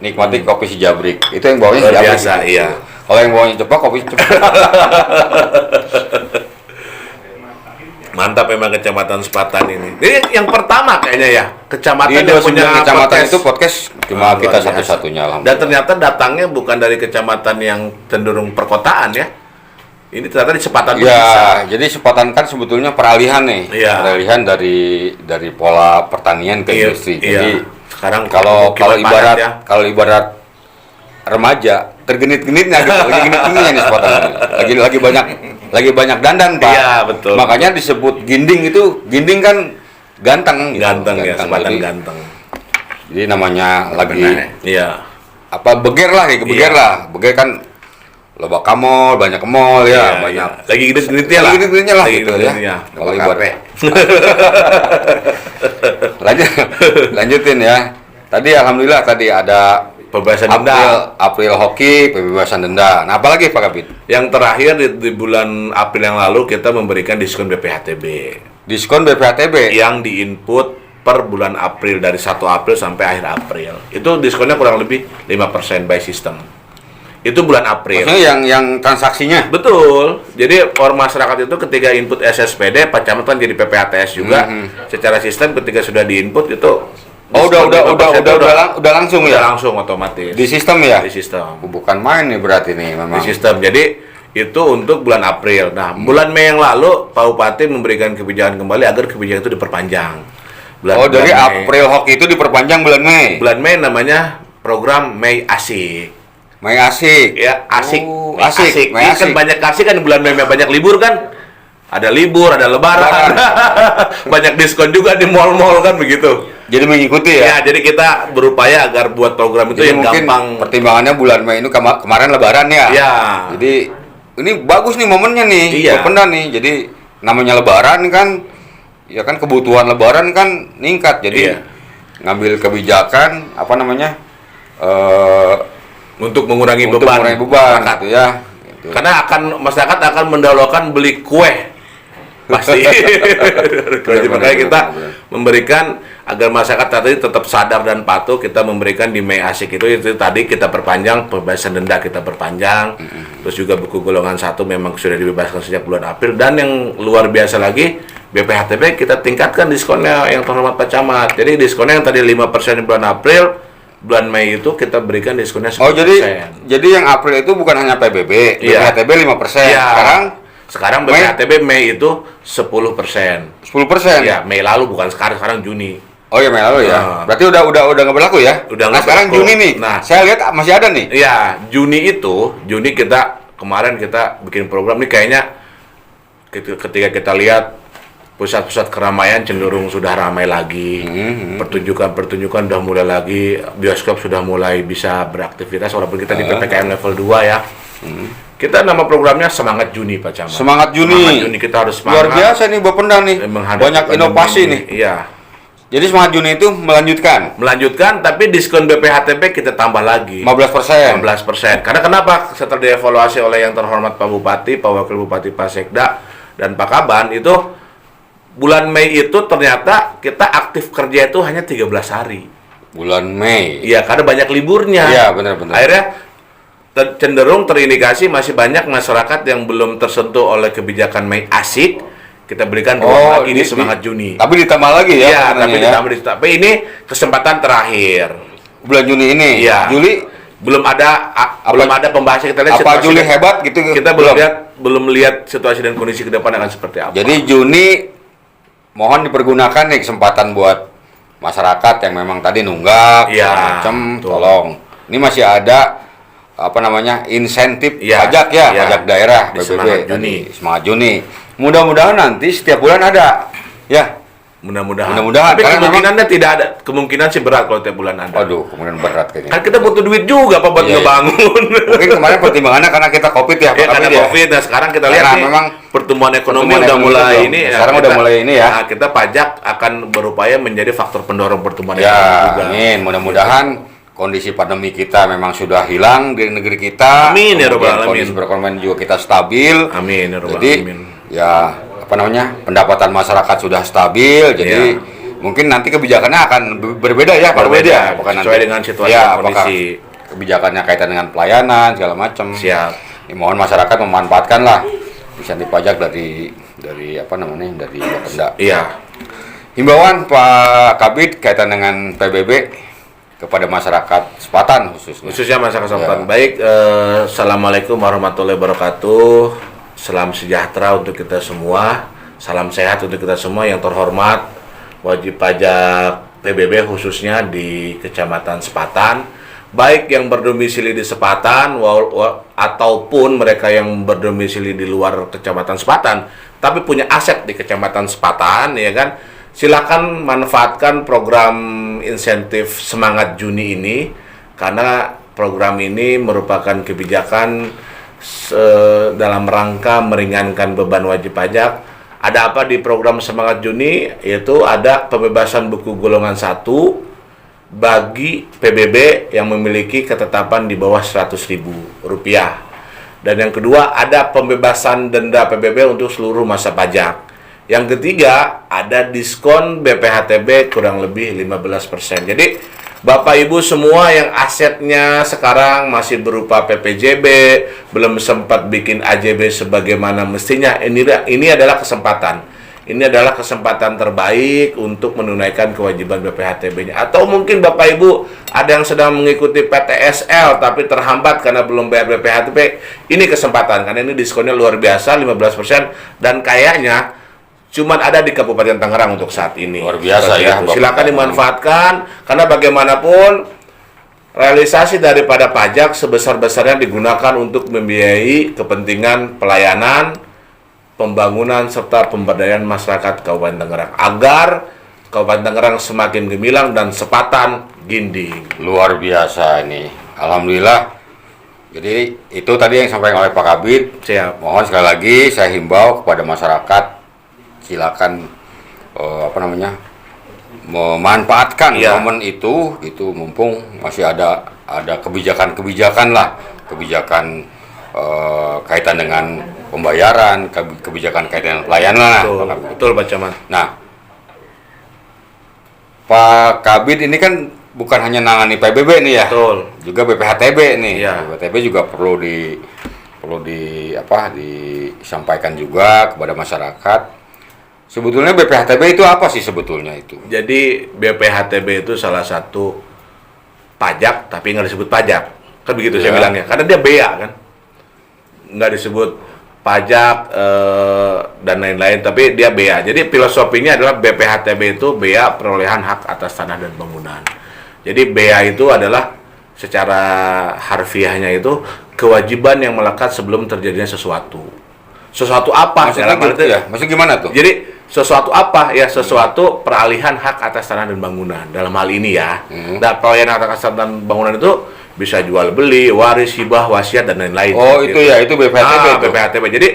[SPEAKER 1] nikmati kopi si Jabrik. Itu yang bawanya si
[SPEAKER 2] Luar
[SPEAKER 1] Jabrik.
[SPEAKER 2] biasa,
[SPEAKER 1] gitu.
[SPEAKER 2] iya.
[SPEAKER 1] Kalau yang bawanya cepak, kopi cepak.
[SPEAKER 2] Mantap memang Kecamatan Sepatan ini. Ini yang pertama kayaknya ya, kecamatan
[SPEAKER 1] Di
[SPEAKER 2] yang punya
[SPEAKER 1] kecamatan
[SPEAKER 2] podcast.
[SPEAKER 1] itu podcast cuma
[SPEAKER 2] Luar
[SPEAKER 1] kita
[SPEAKER 2] biasa.
[SPEAKER 1] satu-satunya lah.
[SPEAKER 2] Dan ternyata datangnya bukan dari kecamatan yang cenderung perkotaan ya. Ini ternyata di Sepatan tuh bisa.
[SPEAKER 1] Ya, jadi Sepatan kan sebetulnya peralihan nih.
[SPEAKER 2] Iya.
[SPEAKER 1] Peralihan dari pola pertanian ke
[SPEAKER 2] Iya,
[SPEAKER 1] industri.
[SPEAKER 2] iya.
[SPEAKER 1] Jadi
[SPEAKER 2] Sekarang
[SPEAKER 1] kalau
[SPEAKER 2] pemukiman
[SPEAKER 1] ibarat
[SPEAKER 2] padat ya.
[SPEAKER 1] kalau ibarat remaja tergenit-genitnya gitu, lagi genit-genitnya nih Sepatan ini. Lagi banyak dandan, Pak.
[SPEAKER 2] Iya, betul.
[SPEAKER 1] Makanya disebut ginding itu, ginding kan ganteng, gitu.
[SPEAKER 2] Ganteng ya, Sepatan
[SPEAKER 1] Jadi,
[SPEAKER 2] ganteng.
[SPEAKER 1] jadi namanya lagi
[SPEAKER 2] Iya.
[SPEAKER 1] apa beger lah, kayak beger
[SPEAKER 2] Iya.
[SPEAKER 1] lah. Beger kan loba ke mall, banyak ke mall ya,
[SPEAKER 2] Iya,
[SPEAKER 1] banyak.
[SPEAKER 2] iya. Lagi gede-gedenya lah.
[SPEAKER 1] Lagi gede-gedenya lah
[SPEAKER 2] Lagi
[SPEAKER 1] gitu ya.
[SPEAKER 2] gede-gedenya.
[SPEAKER 1] Kalau
[SPEAKER 2] Loba
[SPEAKER 1] ibarat
[SPEAKER 2] kafe.
[SPEAKER 1] lanjutin ya. Tadi alhamdulillah tadi ada
[SPEAKER 2] Pembebasan
[SPEAKER 1] April,
[SPEAKER 2] denda.
[SPEAKER 1] April hoki, pembebasan denda. Nah, apalagi Pak Kabit?
[SPEAKER 2] Yang terakhir di bulan April yang lalu kita memberikan diskon BPHTB
[SPEAKER 1] Diskon BPHTB.
[SPEAKER 2] yang diinput per bulan April dari 1 April sampai akhir April. Itu diskonnya kurang lebih 5% by system. Itu bulan April.
[SPEAKER 1] Maksudnya yang transaksinya.
[SPEAKER 2] Betul. Jadi orang masyarakat itu ketika input SSPD, Pak Camat kan jadi PPATS juga. Secara sistem ketika sudah diinput itu
[SPEAKER 1] Oh,
[SPEAKER 2] diskon 5%
[SPEAKER 1] udah langsung
[SPEAKER 2] udah
[SPEAKER 1] ya?
[SPEAKER 2] langsung otomatis.
[SPEAKER 1] Di sistem ya?
[SPEAKER 2] Di sistem.
[SPEAKER 1] Bukan main nih berarti nih memang.
[SPEAKER 2] Di sistem. Jadi itu untuk bulan April. Nah, bulan Mei yang lalu Pak Bupati memberikan kebijakan kembali agar kebijakan itu diperpanjang.
[SPEAKER 1] Dari
[SPEAKER 2] Mei.
[SPEAKER 1] April hoki itu diperpanjang bulan Mei.
[SPEAKER 2] Bulan Mei namanya program Mei Asik.
[SPEAKER 1] Mei asik.
[SPEAKER 2] Ya, asik.
[SPEAKER 1] Oh,
[SPEAKER 2] Mei
[SPEAKER 1] asik. Mei
[SPEAKER 2] Ini kan
[SPEAKER 1] asik.
[SPEAKER 2] banyak asik kan di bulan Mei banyak libur kan? Ada libur, ada lebaran. Banyak diskon juga di mall-mall kan begitu.
[SPEAKER 1] Jadi mengikuti ya.
[SPEAKER 2] Ya, jadi kita berupaya agar buat program itu
[SPEAKER 1] Jadi
[SPEAKER 2] yang
[SPEAKER 1] mungkin
[SPEAKER 2] gampang.
[SPEAKER 1] pertimbangannya bulan Mei ini kemarin lebaran ya.
[SPEAKER 2] Ya.
[SPEAKER 1] Jadi ini bagus nih momennya nih.
[SPEAKER 2] Iya.
[SPEAKER 1] Bapenda nih. Jadi namanya lebaran kan ya kan kebutuhan lebaran kan ningkat. Jadi
[SPEAKER 2] Iya.
[SPEAKER 1] ngambil kebijakan apa namanya?
[SPEAKER 2] Untuk mengurangi
[SPEAKER 1] Untuk
[SPEAKER 2] beban.
[SPEAKER 1] mengurangi beban
[SPEAKER 2] masyarakat.
[SPEAKER 1] gitu ya. Gitu.
[SPEAKER 2] Karena masyarakat akan mendahulukan beli kue. Pasti. Jadi makanya kita memberikan agar masyarakat tadi tetap sadar dan patuh, kita memberikan di Mei Asik itu tadi kita perpanjang pembebasan denda, kita perpanjang. Terus juga buku golongan 1 memang sudah dibebaskan sejak bulan April, dan yang luar biasa lagi BPHTB kita tingkatkan diskonnya yang terhormat Pak Camat. Jadi diskonnya yang tadi 5% di bulan April, bulan Mei itu kita berikan diskonnya 10%.
[SPEAKER 1] Oh, jadi yang April itu bukan hanya PBB,
[SPEAKER 2] Iya.
[SPEAKER 1] BPHTB 5%.
[SPEAKER 2] Iya.
[SPEAKER 1] Sekarang
[SPEAKER 2] Sekarang BPHTB Mei itu 10%.
[SPEAKER 1] 10%.
[SPEAKER 2] Ya, Mei lalu bukan sekarang Juni.
[SPEAKER 1] Oh ya, Mei lalu ya.
[SPEAKER 2] Nah.
[SPEAKER 1] Berarti udah nggak berlaku ya?
[SPEAKER 2] Udah
[SPEAKER 1] Nah,
[SPEAKER 2] nggak
[SPEAKER 1] sekarang
[SPEAKER 2] berlaku.
[SPEAKER 1] Juni nih.
[SPEAKER 2] Nah.
[SPEAKER 1] Saya lihat masih ada nih.
[SPEAKER 2] Iya, Juni kita kemarin kita bikin program nih, kayaknya ketika kita lihat pusat-pusat keramaian cenderung sudah ramai lagi. Pertunjukan udah mulai lagi, bioskop sudah mulai bisa beraktivitas walaupun kita di PPKM level 2 ya. Kita nama programnya Semangat Juni, Pak Camat.
[SPEAKER 1] Semangat Juni.
[SPEAKER 2] Semangat Juni, kita harus semangat.
[SPEAKER 1] Luar biasa nih Bapenda nih.
[SPEAKER 2] menghadapi
[SPEAKER 1] Banyak
[SPEAKER 2] pandemi
[SPEAKER 1] inovasi
[SPEAKER 2] ini.
[SPEAKER 1] nih.
[SPEAKER 2] Iya.
[SPEAKER 1] Jadi Semangat Juni itu
[SPEAKER 2] Melanjutkan, tapi diskon BPHTB kita tambah lagi.
[SPEAKER 1] 15%.
[SPEAKER 2] 15%. Karena kenapa? Setelah dievaluasi oleh yang terhormat Pak Bupati, Pak Wakil Bupati, Pak Sekda, dan Pak Kaban, itu bulan Mei itu ternyata kita aktif kerja itu hanya 13 hari.
[SPEAKER 1] Bulan Mei.
[SPEAKER 2] Iya, karena banyak liburnya.
[SPEAKER 1] Iya, benar-benar.
[SPEAKER 2] Akhirnya cenderung terindikasi masih banyak masyarakat yang belum tersentuh oleh kebijakan Mei Asik. Kita berikan ruang lagi di Semangat Juni.
[SPEAKER 1] Tapi ditambah lagi ya.
[SPEAKER 2] Iya,
[SPEAKER 1] sebenarnya
[SPEAKER 2] tapi
[SPEAKER 1] ya.
[SPEAKER 2] tapi ini kesempatan terakhir.
[SPEAKER 1] Bulan Juni ini.
[SPEAKER 2] Iya.
[SPEAKER 1] Juli
[SPEAKER 2] belum ada pembahasan, kita lihat
[SPEAKER 1] apa
[SPEAKER 2] situasi
[SPEAKER 1] Juli
[SPEAKER 2] dan-
[SPEAKER 1] hebat gitu?
[SPEAKER 2] kita belum lihat situasi dan kondisi ke depan akan seperti apa.
[SPEAKER 1] Jadi Juni mohon dipergunakan nih kesempatan buat masyarakat yang memang tadi nunggak,
[SPEAKER 2] Iya,
[SPEAKER 1] segala macam,
[SPEAKER 2] betul.
[SPEAKER 1] tolong. Ini masih ada apa namanya insentif
[SPEAKER 2] Iya,
[SPEAKER 1] pajak ya,
[SPEAKER 2] iya.
[SPEAKER 1] pajak daerah
[SPEAKER 2] Di
[SPEAKER 1] PBB
[SPEAKER 2] Semangat
[SPEAKER 1] tadi,
[SPEAKER 2] Juni.
[SPEAKER 1] Semangat Juni. Mudah-mudahan nanti setiap bulan ada, ya.
[SPEAKER 2] Mudah-mudahan.
[SPEAKER 1] Mudah-mudahan,
[SPEAKER 2] Tapi
[SPEAKER 1] karena
[SPEAKER 2] kemungkinannya tidak ada. Kemungkinan sih berat kalau tiap bulan ada.
[SPEAKER 1] Aduh, kemudian berat kayaknya.
[SPEAKER 2] Kan kita butuh duit juga Pak buat
[SPEAKER 1] Iya, iya.
[SPEAKER 2] ngebangun.
[SPEAKER 1] Mungkin kemarin pertimbangannya karena kita COVID ya, Pak
[SPEAKER 2] Ya, karena
[SPEAKER 1] Kabit ya.
[SPEAKER 2] COVID. Nah, sekarang kita lihat
[SPEAKER 1] Karena
[SPEAKER 2] nih,
[SPEAKER 1] memang
[SPEAKER 2] pertumbuhan ekonomi
[SPEAKER 1] pertumbuhan
[SPEAKER 2] udah
[SPEAKER 1] ekonomi
[SPEAKER 2] mulai
[SPEAKER 1] belum.
[SPEAKER 2] ini.
[SPEAKER 1] Sekarang udah mulai ini ya.
[SPEAKER 2] Nah, kita pajak akan berupaya menjadi faktor pendorong pertumbuhan ekonomi
[SPEAKER 1] Ya,
[SPEAKER 2] juga.
[SPEAKER 1] amin. Mudah-mudahan kondisi pandemi kita memang sudah hilang di negeri kita.
[SPEAKER 2] Amin, ya
[SPEAKER 1] Kemudian
[SPEAKER 2] Rabbal
[SPEAKER 1] kondisi
[SPEAKER 2] Alamin.
[SPEAKER 1] perekonomian juga kita stabil.
[SPEAKER 2] Amin, ya Rabbal
[SPEAKER 1] Jadi
[SPEAKER 2] Alamin.
[SPEAKER 1] ya apa namanya pendapatan masyarakat sudah stabil. Jadi
[SPEAKER 2] Ya.
[SPEAKER 1] mungkin nanti kebijakannya akan berbeda ya, Pak Kabit ya. Apakah
[SPEAKER 2] sesuai dengan situasi
[SPEAKER 1] ya,
[SPEAKER 2] dan
[SPEAKER 1] apakah
[SPEAKER 2] kondisi.
[SPEAKER 1] kebijakannya kaitan dengan pelayanan segala macam.
[SPEAKER 2] Siap.
[SPEAKER 1] Ya, mohon masyarakat memanfaatkan lah insentif pajak dari apa namanya dari Bapenda.
[SPEAKER 2] Iya.
[SPEAKER 1] Himbauan Pak Kabit kaitan dengan PBB kepada masyarakat Sepatan
[SPEAKER 2] Khususnya masyarakat
[SPEAKER 1] Ya.
[SPEAKER 2] Selatan. Baik, assalamualaikum warahmatullahi wabarakatuh. Salam sejahtera untuk kita semua. Salam sehat untuk kita semua. Yang terhormat wajib pajak PBB khususnya di Kecamatan Sepatan, baik yang berdomisili di Sepatan ataupun mereka yang berdomisili di luar Kecamatan Sepatan, tapi punya aset di Kecamatan Sepatan, ya kan? silakan manfaatkan program insentif Semangat Juni ini, karena program ini merupakan kebijakan dalam rangka meringankan beban wajib pajak. Ada apa di program Semangat Juni? Yaitu ada pembebasan buku golongan 1 bagi PBB yang memiliki ketetapan di bawah Rp100.000. Dan yang kedua, ada pembebasan denda PBB untuk seluruh masa pajak. Yang ketiga, ada diskon BPHTB kurang lebih 15%. Jadi Bapak Ibu semua yang asetnya sekarang masih berupa PPJB, belum sempat bikin AJB sebagaimana mestinya, ini adalah kesempatan. Ini adalah kesempatan terbaik untuk menunaikan kewajiban BPHTB-nya. Atau mungkin Bapak Ibu ada yang sedang mengikuti PTSL tapi terhambat karena belum bayar BPHTB. Ini kesempatan, karena ini diskonnya luar biasa, 15%, dan kayaknya cuman ada di Kabupaten Tangerang untuk saat ini.
[SPEAKER 1] Luar biasa ya.
[SPEAKER 2] Silakan dimanfaatkan, karena bagaimanapun realisasi daripada pajak sebesar-besarnya digunakan untuk membiayai kepentingan pelayanan, pembangunan serta pemberdayaan masyarakat Kabupaten Tangerang agar Kabupaten Tangerang semakin gemilang dan sepatan ginding.
[SPEAKER 1] Luar biasa ini. Alhamdulillah. Jadi itu tadi yang disampaikan oleh Pak Kabid.
[SPEAKER 2] Siap.
[SPEAKER 1] Mohon sekali lagi saya himbau kepada masyarakat, silakan memanfaatkan momen itu mumpung masih ada kebijakan lah, kebijakan kaitan dengan pembayaran, kebijakan kaitan dengan pelayanan.
[SPEAKER 2] Betul Pak Camat.
[SPEAKER 1] Nah, Pak Kabid ini kan bukan hanya nangani PBB nih ya,
[SPEAKER 2] Betul.
[SPEAKER 1] juga BPHTB nih.
[SPEAKER 2] Ya.
[SPEAKER 1] BPHTB juga perlu disampaikan juga kepada masyarakat. Sebetulnya BPHTB itu apa sih sebetulnya itu?
[SPEAKER 2] Jadi BPHTB itu salah satu pajak tapi nggak disebut pajak, kan begitu saya bilangnya, karena dia bea kan, nggak disebut pajak dan lain-lain, tapi dia bea. Jadi filosofinya adalah BPHTB itu bea perolehan hak atas tanah dan bangunan. Jadi bea itu adalah secara harfiahnya itu kewajiban yang melekat sebelum terjadinya sesuatu. Sesuatu apa?
[SPEAKER 1] Maksudnya gitu ya? Maksudnya gimana tuh?
[SPEAKER 2] Jadi sesuatu apa ya? Sesuatu peralihan hak atas tanah dan bangunan. Dalam hal ini ya. Dan peralihan hak atas tanah dan bangunan itu bisa jual beli, waris, hibah, wasiat dan lain-lain.
[SPEAKER 1] Oh, itu ya, itu BPHTB itu.
[SPEAKER 2] BPHTB. Jadi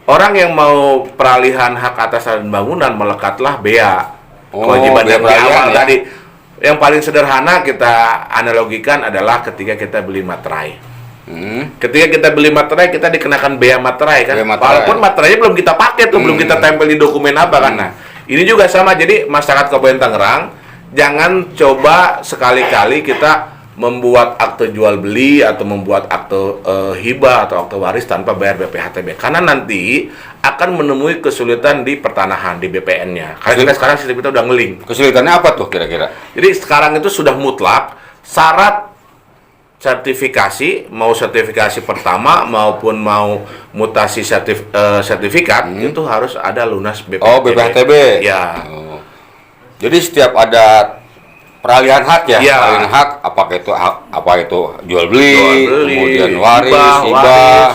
[SPEAKER 2] orang yang mau peralihan hak atas tanah dan bangunan melekatlah bea. Kewajiban yang di awal tadi. Yang paling sederhana kita analogikan adalah ketika kita beli materai. Ketika kita beli materai, kita dikenakan bea materai kan. Walaupun materainya belum kita pakai tuh, belum kita tempel di dokumen apa kan. Nah, ini juga sama. Jadi masyarakat Kabupaten Tangerang jangan coba sekali-kali kita membuat akte jual beli atau membuat akte hibah atau akte waris tanpa bayar BPHTB. Karena nanti akan menemui kesulitan di pertanahan, di BPN-nya. Karena kita sekarang sistem kita udah ngeling.
[SPEAKER 1] Kesulitannya apa tuh kira-kira?
[SPEAKER 2] Jadi sekarang itu sudah mutlak syarat sertifikasi, mau sertifikasi pertama maupun mau mutasi sertifikat itu harus ada lunas BPHTB.
[SPEAKER 1] Oh, BPHTB.
[SPEAKER 2] Ya.
[SPEAKER 1] Oh. Jadi setiap ada peralihan hak ya,
[SPEAKER 2] Ya.
[SPEAKER 1] peralihan hak apa itu jual beli, kemudian waris,
[SPEAKER 2] hibah.
[SPEAKER 1] hibah.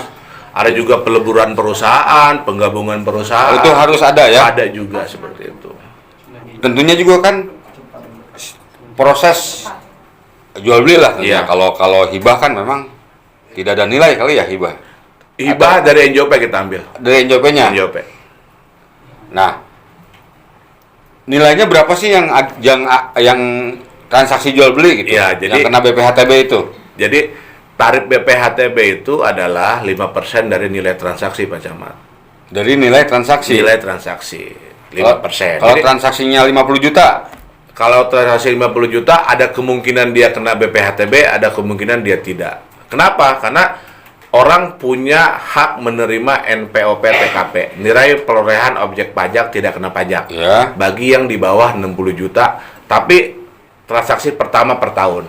[SPEAKER 2] Ada juga peleburan perusahaan, penggabungan perusahaan.
[SPEAKER 1] Itu harus ada ya.
[SPEAKER 2] Ada juga seperti itu.
[SPEAKER 1] Tentunya juga kan proses jual beli lah.
[SPEAKER 2] Iya.
[SPEAKER 1] Kalau hibah kan memang tidak ada nilai kali ya hibah.
[SPEAKER 2] Hibah dari NJOP kita ambil.
[SPEAKER 1] Dari NJOP-nya.
[SPEAKER 2] NJOP.
[SPEAKER 1] Nah, nilainya berapa sih yang transaksi jual beli gitu?
[SPEAKER 2] Iya, jadi
[SPEAKER 1] yang kena BPHTB itu.
[SPEAKER 2] Jadi tarif BPHTB itu adalah 5% dari nilai transaksi Pak Camat.
[SPEAKER 1] Dari nilai transaksi.
[SPEAKER 2] Nilai transaksi 5%.
[SPEAKER 1] Kalau
[SPEAKER 2] Jadi,
[SPEAKER 1] transaksinya 50 juta.
[SPEAKER 2] kalau transaksi 50 juta ada kemungkinan dia kena BPHTB, ada kemungkinan dia tidak. Kenapa? Karena orang punya hak menerima NPOP TKP, nilai perolehan objek pajak tidak kena pajak.
[SPEAKER 1] Ya.
[SPEAKER 2] Bagi yang di bawah 60 juta, tapi transaksi pertama per tahun.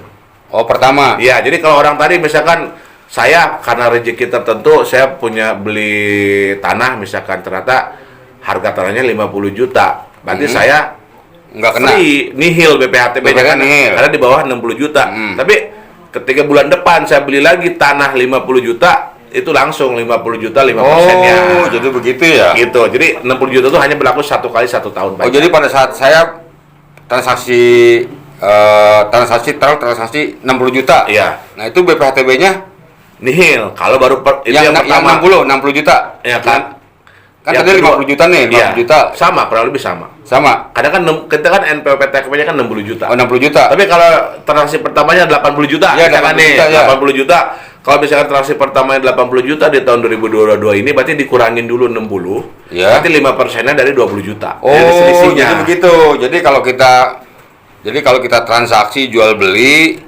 [SPEAKER 1] Oh, pertama.
[SPEAKER 2] Iya, jadi kalau orang tadi misalkan saya karena rezeki tertentu saya punya beli tanah misalkan ternyata harga tanahnya 50 juta. Berarti saya
[SPEAKER 1] Nggak kena.
[SPEAKER 2] free, nihil BPHTB
[SPEAKER 1] nihil.
[SPEAKER 2] karena di bawah 60 juta. Tapi ketika bulan depan saya beli lagi tanah 50 juta, itu langsung 50 juta 5%-nya.
[SPEAKER 1] Oh, jadi begitu ya?
[SPEAKER 2] Gitu. Jadi 60 juta itu hanya berlaku 1 kali 1 tahun
[SPEAKER 1] Oh, jadi pada saat saya transaksi transaksi 60 juta.
[SPEAKER 2] Iya.
[SPEAKER 1] Nah, itu BPHTB-nya
[SPEAKER 2] nihil. Kalau baru itu
[SPEAKER 1] yang
[SPEAKER 2] pertama
[SPEAKER 1] 60 juta.
[SPEAKER 2] ya kan.
[SPEAKER 1] Kan
[SPEAKER 2] Yang
[SPEAKER 1] tadi
[SPEAKER 2] kedua-
[SPEAKER 1] 50 juta nih, 50
[SPEAKER 2] Iya,
[SPEAKER 1] juta.
[SPEAKER 2] sama, kurang lebih sama.
[SPEAKER 1] Sama.
[SPEAKER 2] Kadang kan kita kan NPWP TKP-nya kan 60 juta.
[SPEAKER 1] Oh, 60 juta.
[SPEAKER 2] Tapi kalau transaksi pertamanya 80 juta,
[SPEAKER 1] Iya,
[SPEAKER 2] misalkan
[SPEAKER 1] 80
[SPEAKER 2] nih,
[SPEAKER 1] juta, ya.
[SPEAKER 2] 80 juta. Kalau misalkan transaksi pertamanya 80 juta di tahun 2022 ini berarti dikurangin dulu 60.
[SPEAKER 1] Iya.
[SPEAKER 2] Berarti 5%-nya dari 20 juta.
[SPEAKER 1] Oh,
[SPEAKER 2] Jadi selisihnya.
[SPEAKER 1] jadi begitu. Jadi kalau kita transaksi jual beli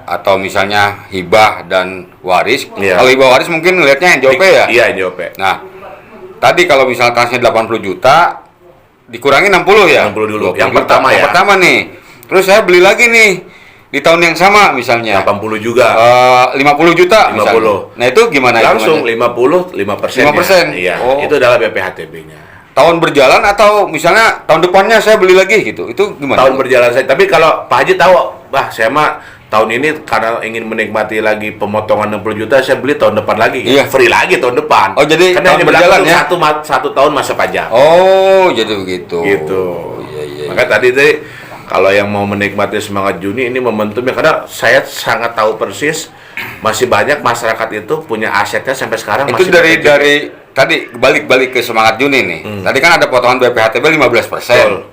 [SPEAKER 1] atau misalnya hibah dan waris.
[SPEAKER 2] Iya.
[SPEAKER 1] Kalau hibah waris mungkin ngelihatnya NJOP ya?
[SPEAKER 2] Iya, NJOP.
[SPEAKER 1] Nah, tadi kalau misalnya transaksinya 80 juta dikurangi 60 ya?
[SPEAKER 2] 60 dulu.
[SPEAKER 1] 20
[SPEAKER 2] Yang
[SPEAKER 1] juta.
[SPEAKER 2] pertama ya.
[SPEAKER 1] Yang pertama nih. Terus saya beli lagi nih di tahun yang sama misalnya.
[SPEAKER 2] 80 juga.
[SPEAKER 1] 50 juta
[SPEAKER 2] 50.
[SPEAKER 1] misalnya. Nah, itu gimana
[SPEAKER 2] Langsung
[SPEAKER 1] hitungannya?
[SPEAKER 2] 5%.
[SPEAKER 1] 5%.
[SPEAKER 2] Iya,
[SPEAKER 1] Oh.
[SPEAKER 2] itu adalah BPHTB-nya.
[SPEAKER 1] Tahun berjalan atau misalnya tahun depannya saya beli lagi gitu. Itu gimana?
[SPEAKER 2] Tahun berjalan saja. Tapi kalau Pak Haji tahu, saya mah tahun ini karena ingin menikmati lagi pemotongan 60 juta, saya beli tahun depan lagi.
[SPEAKER 1] Iya.
[SPEAKER 2] Free lagi tahun depan.
[SPEAKER 1] Oh, jadi
[SPEAKER 2] karena
[SPEAKER 1] tahun
[SPEAKER 2] hanya berlaku
[SPEAKER 1] berjalan ya?
[SPEAKER 2] satu tahun masa pajak.
[SPEAKER 1] Oh, jadi begitu.
[SPEAKER 2] Gitu.
[SPEAKER 1] Iya.
[SPEAKER 2] Maka tadi kalau yang mau menikmati semangat Juni ini momentumnya, karena saya sangat tahu persis masih banyak masyarakat itu punya asetnya sampai sekarang
[SPEAKER 1] Itu
[SPEAKER 2] masih
[SPEAKER 1] dari
[SPEAKER 2] terkecil.
[SPEAKER 1] tadi balik ke semangat Juni nih. Tadi kan ada potongan BPHTB 15%.
[SPEAKER 2] Betul.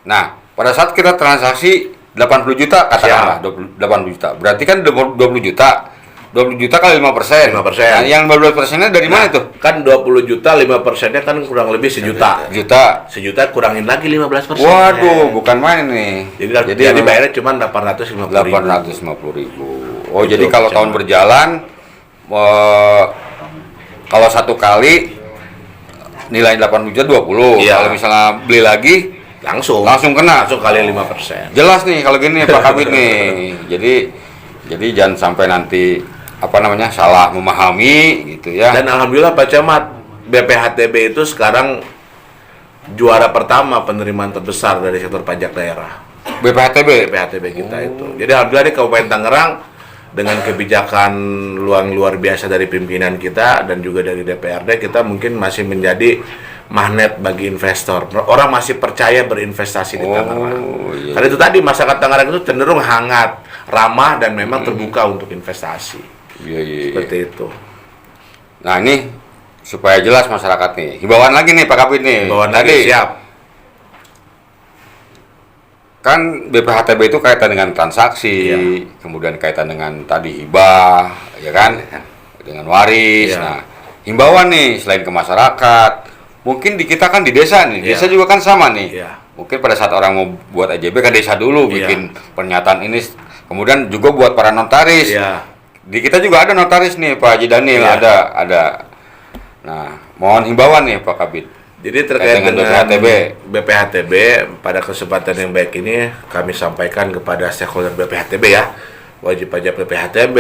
[SPEAKER 1] Nah, pada saat kita transaksi 80 juta katakanlah 80 juta. Berarti kan 20 juta. 20 juta kali 5%.
[SPEAKER 2] 5%.
[SPEAKER 1] Nah, yang 12%-nya dari mana
[SPEAKER 2] Nah,
[SPEAKER 1] tuh?
[SPEAKER 2] kan 20 juta 5%-nya kan kurang lebih sejuta.
[SPEAKER 1] Juta.
[SPEAKER 2] Sejuta kurangin lagi 15%.
[SPEAKER 1] Waduh, bukan main nih.
[SPEAKER 2] Jadi
[SPEAKER 1] memang
[SPEAKER 2] bayarnya cuma 850.000.
[SPEAKER 1] 850.000. Oh,
[SPEAKER 2] Itu
[SPEAKER 1] jadi kalau tahun
[SPEAKER 2] sama.
[SPEAKER 1] berjalan kalau satu kali nilai 80 juta 20.
[SPEAKER 2] Iya.
[SPEAKER 1] Kalau misalnya beli lagi
[SPEAKER 2] Langsung
[SPEAKER 1] kena.
[SPEAKER 2] langsung kali 5%.
[SPEAKER 1] Jelas nih kalau gini Pak Kabit nih. Jadi jangan sampai nanti salah memahami gitu ya.
[SPEAKER 2] Dan alhamdulillah Pak Camat, BPHTB itu sekarang juara pertama penerimaan terbesar dari sektor pajak daerah.
[SPEAKER 1] BPHTB.
[SPEAKER 2] BPHTB kita itu. Jadi alhamdulillah di Kabupaten Tangerang dengan kebijakan luar biasa dari pimpinan kita dan juga dari DPRD, kita mungkin masih menjadi magnet bagi investor. Orang masih percaya berinvestasi di Tangerang.
[SPEAKER 1] Iya.
[SPEAKER 2] Karena itu tadi masyarakat Tangerang itu cenderung hangat, ramah dan memang terbuka untuk investasi.
[SPEAKER 1] Iya.
[SPEAKER 2] Seperti itu.
[SPEAKER 1] Nah, ini supaya jelas masyarakat nih. Himbauan lagi nih Pak Kabit nih.
[SPEAKER 2] Bawaan
[SPEAKER 1] Tadi
[SPEAKER 2] lagi siap.
[SPEAKER 1] kan BPHTB itu kaitan dengan transaksi,
[SPEAKER 2] Iya.
[SPEAKER 1] kemudian kaitan dengan tadi hibah, ya kan, dengan waris.
[SPEAKER 2] Iya.
[SPEAKER 1] Nah, himbauan nih selain ke masyarakat, mungkin di kita kan di desa nih,
[SPEAKER 2] Iya.
[SPEAKER 1] desa juga kan sama nih.
[SPEAKER 2] Iya.
[SPEAKER 1] Mungkin pada saat orang mau buat AJB kan desa dulu
[SPEAKER 2] Iya.
[SPEAKER 1] bikin pernyataan ini, kemudian juga buat para notaris.
[SPEAKER 2] Iya.
[SPEAKER 1] Di kita juga ada notaris nih Pak Haji Daniel,
[SPEAKER 2] Iya.
[SPEAKER 1] ada. Nah, mohon himbauan nih Pak Kabit.
[SPEAKER 2] Jadi terkait dengan
[SPEAKER 1] BPHTB.
[SPEAKER 2] BPHTB pada kesempatan yang baik ini kami sampaikan kepada stakeholder BPHTB ya, wajib pajak BPHTB,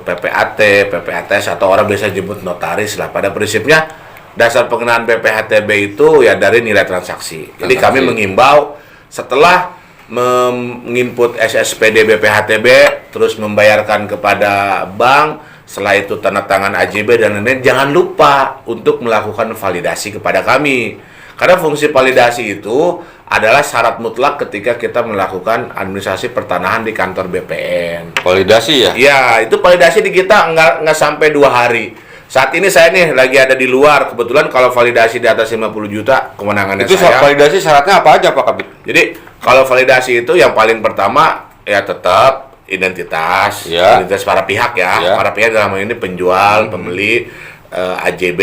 [SPEAKER 2] PPAT, PPATS atau orang biasa jemput notaris lah. Pada prinsipnya dasar pengenaan BPHTB itu ya dari nilai transaksi. Jadi kami mengimbau setelah menginput SSPD BPHTB terus membayarkan kepada bank, setelah itu tanda tangan AJB dan lain-lain, jangan lupa untuk melakukan validasi kepada kami. Karena fungsi validasi itu adalah syarat mutlak ketika kita melakukan administrasi pertanahan di kantor BPN.
[SPEAKER 1] Validasi ya?
[SPEAKER 2] Ya, itu validasi di kita nggak sampai 2 hari. Saat ini saya nih lagi ada di luar. Kebetulan kalau validasi di atas 50 juta, kewenangannya
[SPEAKER 1] Itu
[SPEAKER 2] saya.
[SPEAKER 1] validasi syaratnya apa aja Pak Kabit?
[SPEAKER 2] Jadi, kalau validasi itu yang paling pertama ya tetap identitas,
[SPEAKER 1] Ya.
[SPEAKER 2] identitas para pihak ya.
[SPEAKER 1] Ya.
[SPEAKER 2] Para pihak dalam hal ini penjual, pembeli, AJB,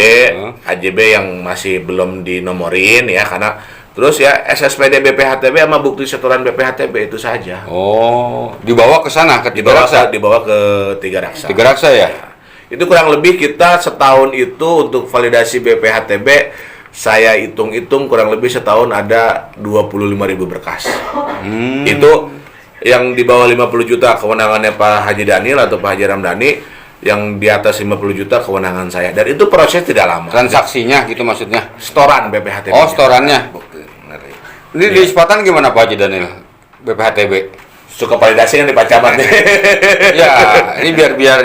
[SPEAKER 2] AJB yang masih belum dinomorin ya, karena terus ya SSPD BPHTB sama bukti setoran BPHTB itu saja.
[SPEAKER 1] Oh, dibawa ke sana ke Tiga Raksa.
[SPEAKER 2] Dibawa ke Tiga Raksa.
[SPEAKER 1] Tiga Raksa ya?
[SPEAKER 2] Itu kurang lebih kita setahun itu untuk validasi BPHTB saya hitung-hitung kurang lebih setahun ada 25.000 berkas. Itu yang di bawah 50 juta kewenangannya Pak Haji Daniel atau Pak Haji Ramdhani, yang di atas 50 juta kewenangan saya. Dan itu proses tidak lama.
[SPEAKER 1] Transaksinya gitu maksudnya?
[SPEAKER 2] Setoran BPHTB.
[SPEAKER 1] Oh, setorannya. Ini di Sepatan gimana Pak Haji Daniel? BPHTB?
[SPEAKER 2] suka validasi kan di Pak Camat nih.
[SPEAKER 1] Ya, ini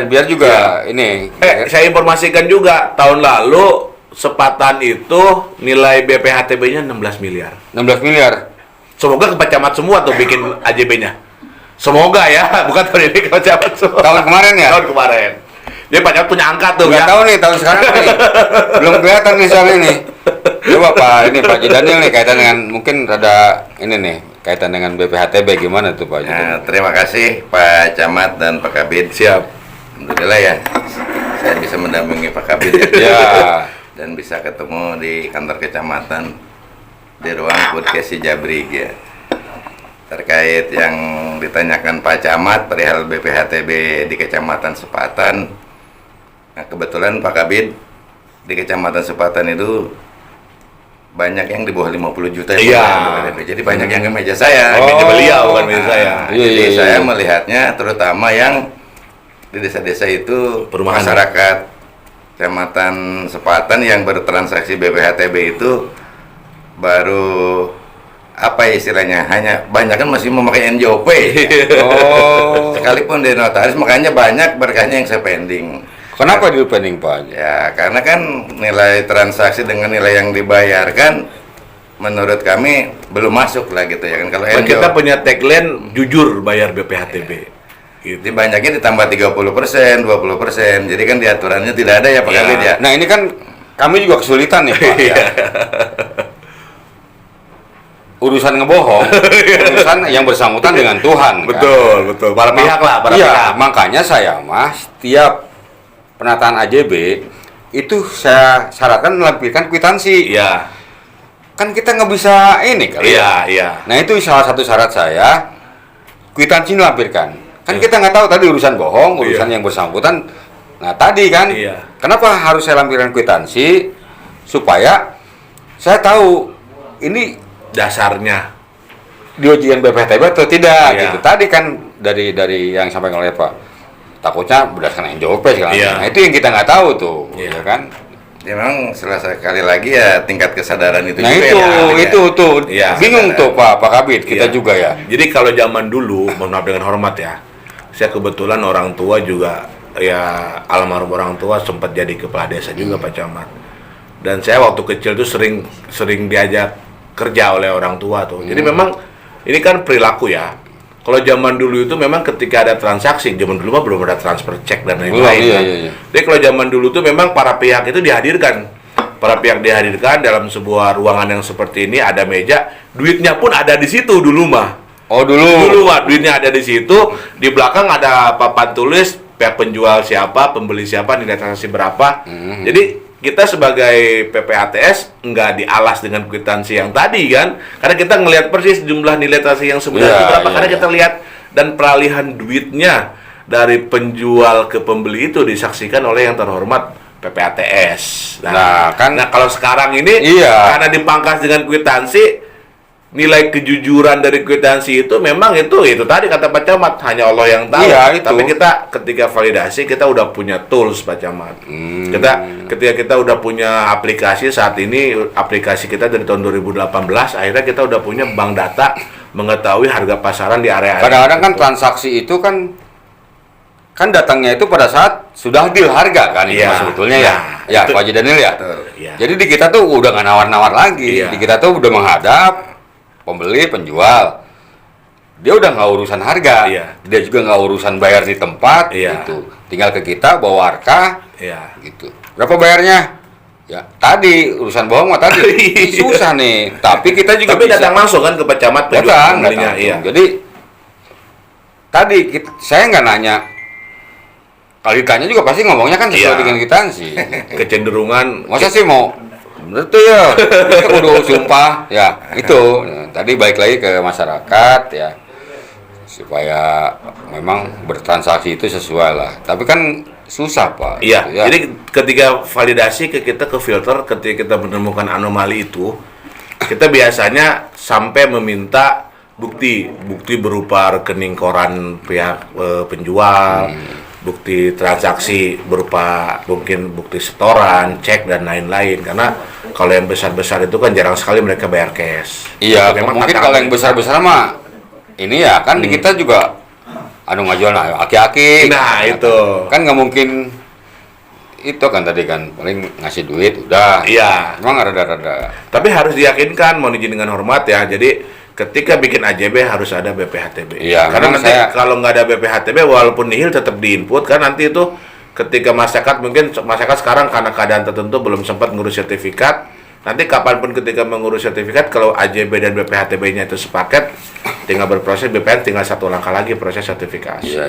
[SPEAKER 1] biar juga ini.
[SPEAKER 2] Saya informasikan juga tahun lalu Sepatan itu nilai BPHTB-nya 16 miliar.
[SPEAKER 1] 16 miliar.
[SPEAKER 2] Semoga ke Pak Camat semua tuh bikin AJB-nya. Semoga ya, bukan tahun ini ke Pak Camat semua.
[SPEAKER 1] Tahun kemarin ya?
[SPEAKER 2] Tahun kemarin. Jadi Pak Camat punya angka tuh
[SPEAKER 1] Nggak
[SPEAKER 2] ya.
[SPEAKER 1] tahu nih tahun sekarang nih. Belum kelihatan nih soal ini. Coba Pak Daniel nih kaitan dengan mungkin rada ini nih kaitan dengan BPHTB gimana tuh Pak?
[SPEAKER 3] Nah, terima kasih Pak Camat dan Pak Kabid.
[SPEAKER 2] Siap.
[SPEAKER 3] Alhamdulillah ya, saya bisa mendampingi Pak Kabid ya.
[SPEAKER 1] Ya.
[SPEAKER 3] Dan bisa ketemu di kantor kecamatan di ruang podcast Jabrig ya. Terkait yang ditanyakan Pak Camat perihal BPHTB di Kecamatan Sepatan. Nah, kebetulan Pak Kabid di Kecamatan Sepatan itu banyak yang di bawah 50 juta ya,
[SPEAKER 2] Iya.
[SPEAKER 3] BPHTB. Jadi banyak yang ke meja saya.
[SPEAKER 2] Meja beliau bukan meja saya.
[SPEAKER 1] Iya,
[SPEAKER 3] Jadi
[SPEAKER 1] iya,
[SPEAKER 3] saya
[SPEAKER 1] iya.
[SPEAKER 3] melihatnya terutama yang di desa-desa itu
[SPEAKER 2] Perumahan.
[SPEAKER 3] masyarakat Kecamatan Sepatan yang bertransaksi BPHTB itu baru apa ya istilahnya, hanya banyak kan masih memakai NJOP.
[SPEAKER 1] Oh.
[SPEAKER 3] Sekalipun di notaris, makanya banyak berkahnya yang saya pending.
[SPEAKER 1] Kenapa dulu pending Pak?
[SPEAKER 3] Ya karena kan nilai transaksi dengan nilai yang dibayarkan menurut kami belum masuk lah gitu ya kan. Kalau
[SPEAKER 2] Dan kita punya tagline jujur bayar BPHTB. Gitu.
[SPEAKER 3] Jadi banyaknya ditambah 30%, 20%. Jadi kan di aturannya tidak ada ya Pak
[SPEAKER 2] Ya.
[SPEAKER 3] Kabid ya.
[SPEAKER 1] Nah ini kan kami juga kesulitan nih Pak.
[SPEAKER 2] Iya.
[SPEAKER 1] Urusan ngebohong, urusan yang bersangkutan dengan Tuhan. Kan?
[SPEAKER 2] Betul. Para pihak lah, para
[SPEAKER 1] Iya,
[SPEAKER 2] pihak.
[SPEAKER 1] makanya saya mas setiap penataan AJB itu saya syaratkan melampirkan kwitansi.
[SPEAKER 2] Iya.
[SPEAKER 1] Kan kita nggak bisa ini kali ya.
[SPEAKER 2] Iya.
[SPEAKER 1] Nah itu salah satu syarat saya, kwitansi melampirkan. Kan
[SPEAKER 2] Iya.
[SPEAKER 1] kita nggak tahu tadi urusan bohong, urusan
[SPEAKER 2] Iya.
[SPEAKER 1] yang bersangkutan. Nah tadi kan,
[SPEAKER 2] Iya.
[SPEAKER 1] kenapa harus saya lampirkan kwitansi supaya saya tahu ini
[SPEAKER 2] Dasarnya.
[SPEAKER 1] di ujian BPHTB atau tidak
[SPEAKER 2] Iya.
[SPEAKER 1] gitu. Tadi kan dari yang disampaikan oleh Pak, takutnya berdasarkan NJOP segala
[SPEAKER 2] Iya.
[SPEAKER 1] macam. Nah itu yang kita nggak tahu tuh,
[SPEAKER 2] Iya.
[SPEAKER 1] ya kan?
[SPEAKER 3] Ya memang sekali lagi ya tingkat kesadaran itu
[SPEAKER 1] Nah
[SPEAKER 3] juga
[SPEAKER 1] itu,
[SPEAKER 3] ya.
[SPEAKER 1] itu tuh
[SPEAKER 2] Iya.
[SPEAKER 1] bingung tuh Pak Kabid, kita
[SPEAKER 2] Iya.
[SPEAKER 1] juga ya.
[SPEAKER 2] Jadi kalau zaman dulu, mohon maaf dengan hormat ya, saya kebetulan orang tua juga, ya almarhum orang tua sempat jadi kepala desa juga Pak Camat. Dan saya waktu kecil tuh sering diajak kerja oleh orang tua tuh. Jadi memang ini kan perilaku ya. Kalau zaman dulu itu memang ketika ada transaksi, zaman dulu mah belum ada transfer cek dan lain-lain.
[SPEAKER 1] Iya,
[SPEAKER 2] kan.
[SPEAKER 1] iya.
[SPEAKER 2] Jadi kalau zaman dulu tuh memang para pihak itu dihadirkan. Para pihak dihadirkan dalam sebuah ruangan yang seperti ini, ada meja, duitnya pun ada di situ dulu mah.
[SPEAKER 1] Oh dulu.
[SPEAKER 2] Mah duitnya ada di situ, di belakang ada papan tulis pihak penjual siapa, pembeli siapa, nilai transaksi berapa. Jadi kita sebagai PPATS nggak dialas dengan kwitansi yang tadi kan, karena kita ngelihat persis jumlah nilai transaksi yang sebenarnya
[SPEAKER 1] Iya,
[SPEAKER 2] berapa,
[SPEAKER 1] iya,
[SPEAKER 2] karena
[SPEAKER 1] iya.
[SPEAKER 2] kita lihat dan peralihan duitnya dari penjual ke pembeli itu disaksikan oleh yang terhormat PPATS.
[SPEAKER 1] Nah, kan-
[SPEAKER 2] nah kalau sekarang ini
[SPEAKER 1] Iya.
[SPEAKER 2] karena dipangkas dengan kwitansi, nilai kejujuran dari kwitansi itu memang itu tadi kata Pak Camat, hanya Allah yang tahu.
[SPEAKER 1] Iya, itu.
[SPEAKER 2] Tapi kita ketika validasi kita udah punya tools Pak Camat. Ketika kita udah punya aplikasi saat ini, aplikasi kita dari tahun 2018, akhirnya kita udah punya bank data mengetahui harga pasaran di area.
[SPEAKER 1] Kadang-kadang kan transaksi itu kan datangnya itu pada saat sudah deal harga kan itu
[SPEAKER 2] Iya.
[SPEAKER 1] mas, sebetulnya ya.
[SPEAKER 2] Nah,
[SPEAKER 1] Ya
[SPEAKER 2] itu-
[SPEAKER 1] Pak Haji Daniel ya.
[SPEAKER 3] Betul.
[SPEAKER 2] Iya.
[SPEAKER 1] Jadi di kita tuh udah nggak nawar-nawar lagi.
[SPEAKER 2] Iya.
[SPEAKER 1] Di kita tuh udah menghadap pembeli, penjual. Dia udah nggak urusan harga.
[SPEAKER 2] Iya.
[SPEAKER 1] Dia juga nggak urusan bayar di tempat
[SPEAKER 2] Iya.
[SPEAKER 1] gitu. Tinggal ke kita bawa arka
[SPEAKER 2] Iya.
[SPEAKER 1] gitu. Berapa bayarnya? Ya, tadi urusan bohong mah tadi. Ini susah nih. Tapi kita juga
[SPEAKER 2] Tapi
[SPEAKER 1] bisa
[SPEAKER 2] datang langsung kan ke Pak Camat penjual
[SPEAKER 1] datang.
[SPEAKER 2] pembelinya. Iya.
[SPEAKER 1] Jadi tadi saya nggak nanya. Kalau ditanya juga pasti ngomongnya kan sesuai
[SPEAKER 2] Iya.
[SPEAKER 1] dengan kwitansi.
[SPEAKER 2] Kecenderungan
[SPEAKER 1] Masa sih mau bener tuh ya, kita kudu sumpah ya itu. Tadi balik lagi ke masyarakat ya, supaya memang bertransaksi itu sesuai lah. Tapi kan susah Pak.
[SPEAKER 2] Iya,
[SPEAKER 1] gitu ya.
[SPEAKER 2] jadi ketika validasi kita ke filter, ketika kita menemukan anomali itu, kita biasanya sampai meminta bukti berupa rekening koran pihak penjual, bukti transaksi berupa mungkin bukti setoran, cek dan lain-lain. Karena kalau yang besar-besar itu kan jarang sekali mereka bayar cash.
[SPEAKER 1] Iya,
[SPEAKER 2] Memang
[SPEAKER 1] mungkin
[SPEAKER 2] tantangan-
[SPEAKER 1] kalau yang besar-besar mah ini ya kan di kita juga ngajual aki-aki.
[SPEAKER 2] Nah, itu.
[SPEAKER 1] Kan nggak mungkin itu kan tadi kan paling ngasih duit udah.
[SPEAKER 2] Iya.
[SPEAKER 1] Emang rada-rada.
[SPEAKER 2] Tapi harus diyakinkan, mohon izin dengan hormat ya. Jadi ketika bikin AJB harus ada BPHTB.
[SPEAKER 1] Iya,
[SPEAKER 2] Karena
[SPEAKER 1] memang
[SPEAKER 2] nanti kalau nggak ada BPHTB walaupun nihil tetap diinput kan nanti itu ketika masyarakat sekarang karena keadaan tertentu belum sempat ngurus sertifikat. Nanti kapanpun ketika mengurus sertifikat, kalau AJB dan BPHTB-nya itu sepaket, tinggal berproses BPN, tinggal satu langkah lagi proses sertifikasi.
[SPEAKER 1] Iya.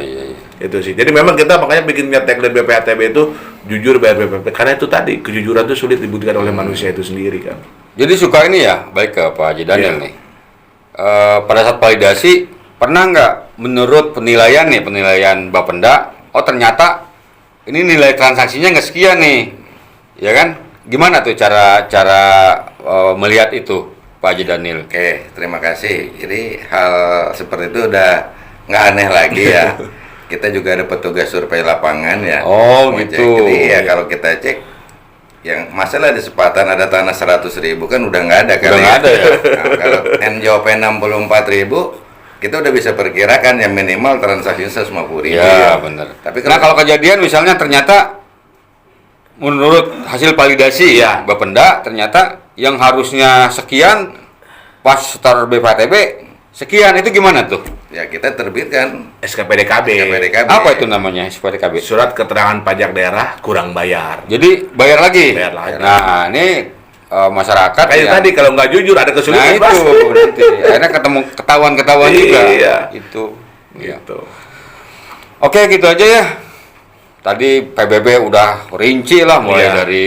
[SPEAKER 2] Itu sih. Jadi memang kita makanya bikin tagline BPHTB itu jujur bayar BPP. Karena itu tadi kejujuran itu sulit dibuktikan oleh manusia itu sendiri kan.
[SPEAKER 1] Jadi suka ini ya, baik ke Pak Haji Daniel
[SPEAKER 2] Iya.
[SPEAKER 1] nih. Pada saat validasi pernah nggak menurut penilaian Bapenda, oh ternyata ini nilai transaksinya nggak sekian nih, ya kan? Gimana tuh cara melihat itu, Pak Haji Daniel?
[SPEAKER 3] Oke, terima kasih. Jadi hal seperti itu udah nggak aneh lagi ya. Kita juga ada petugas survei lapangan ya.
[SPEAKER 1] Oh,
[SPEAKER 3] Mau
[SPEAKER 1] gitu.
[SPEAKER 3] cek. Jadi ya kalau kita cek, yang masalah di Sepatan ada tanah 100.000 kan udah nggak ada kan
[SPEAKER 1] Udah nggak ada ya?
[SPEAKER 3] Nah, kalau NJOP 64.000, kita udah bisa perkirakan yang minimal transaksinya 150.000.
[SPEAKER 1] Iya, benar.
[SPEAKER 3] Tapi
[SPEAKER 1] Nah, kalau kejadian misalnya ternyata menurut hasil validasi
[SPEAKER 2] Iya.
[SPEAKER 1] Bapenda ternyata yang harusnya sekian pas setor BPHTB sekian, itu gimana tuh?
[SPEAKER 3] ya kita terbitkan
[SPEAKER 2] SKPDKB.
[SPEAKER 3] KPDKB.
[SPEAKER 1] Apa itu namanya SPDKB?
[SPEAKER 2] Surat keterangan pajak daerah kurang bayar.
[SPEAKER 1] Jadi bayar lagi.
[SPEAKER 2] Bayar lagi.
[SPEAKER 1] Nah, ini masyarakat
[SPEAKER 2] Kayak
[SPEAKER 1] yang-
[SPEAKER 2] tadi kalau nggak jujur ada
[SPEAKER 1] Nah
[SPEAKER 2] kesulitan.
[SPEAKER 1] itu nanti akhirnya ketahuan juga.
[SPEAKER 2] Iya.
[SPEAKER 1] Itu. Iya.
[SPEAKER 2] Gitu.
[SPEAKER 1] Oke, gitu aja ya. Tadi PBB udah rinci lah, mulai
[SPEAKER 2] Iya.
[SPEAKER 1] dari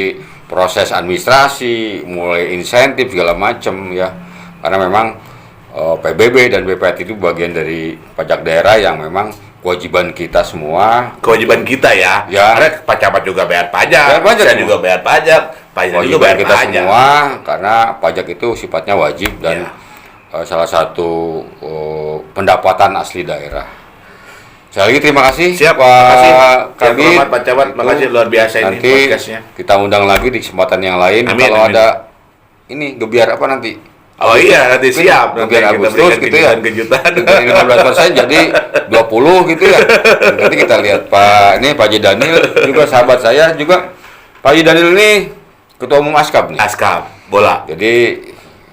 [SPEAKER 1] proses administrasi, mulai insentif segala macam ya. Karena memang PBB dan BPHT itu bagian dari pajak daerah yang memang kewajiban kita semua.
[SPEAKER 2] Kewajiban kita ya.
[SPEAKER 1] Ya.
[SPEAKER 2] Karena Pak Camat juga bayar pajak.
[SPEAKER 1] Bayar pajak
[SPEAKER 2] Saya
[SPEAKER 1] semua.
[SPEAKER 2] juga bayar pajak. Pajak juga
[SPEAKER 1] Kewajiban
[SPEAKER 2] bayar
[SPEAKER 1] kita
[SPEAKER 2] pajak.
[SPEAKER 1] semua, karena pajak itu sifatnya wajib dan
[SPEAKER 2] Iya.
[SPEAKER 1] salah satu pendapatan asli daerah. Sekali lagi terima kasih
[SPEAKER 2] Siap,
[SPEAKER 1] Pak
[SPEAKER 2] makasih. Yang
[SPEAKER 1] Kabid.
[SPEAKER 2] terhormat Pak Camat,
[SPEAKER 1] Itu
[SPEAKER 2] makasih luar biasa ini
[SPEAKER 1] nanti
[SPEAKER 2] podcastnya.
[SPEAKER 1] kita undang lagi di kesempatan yang lain.
[SPEAKER 2] Amin,
[SPEAKER 1] Kalau
[SPEAKER 2] amin.
[SPEAKER 1] ada ini gebiar apa nanti?
[SPEAKER 2] Oh iya, nanti siap. Nanti
[SPEAKER 1] Gebiar
[SPEAKER 2] kita
[SPEAKER 1] Agustus
[SPEAKER 2] berikan
[SPEAKER 1] gitu ya.
[SPEAKER 2] kejutan.
[SPEAKER 1] Dari 15% jadi 20 gitu ya. Nanti kita lihat Pak Haji Daniel juga sahabat saya juga. Pak Haji Daniel ini Ketua Umum Askab nih.
[SPEAKER 2] Askab, bola.
[SPEAKER 1] Jadi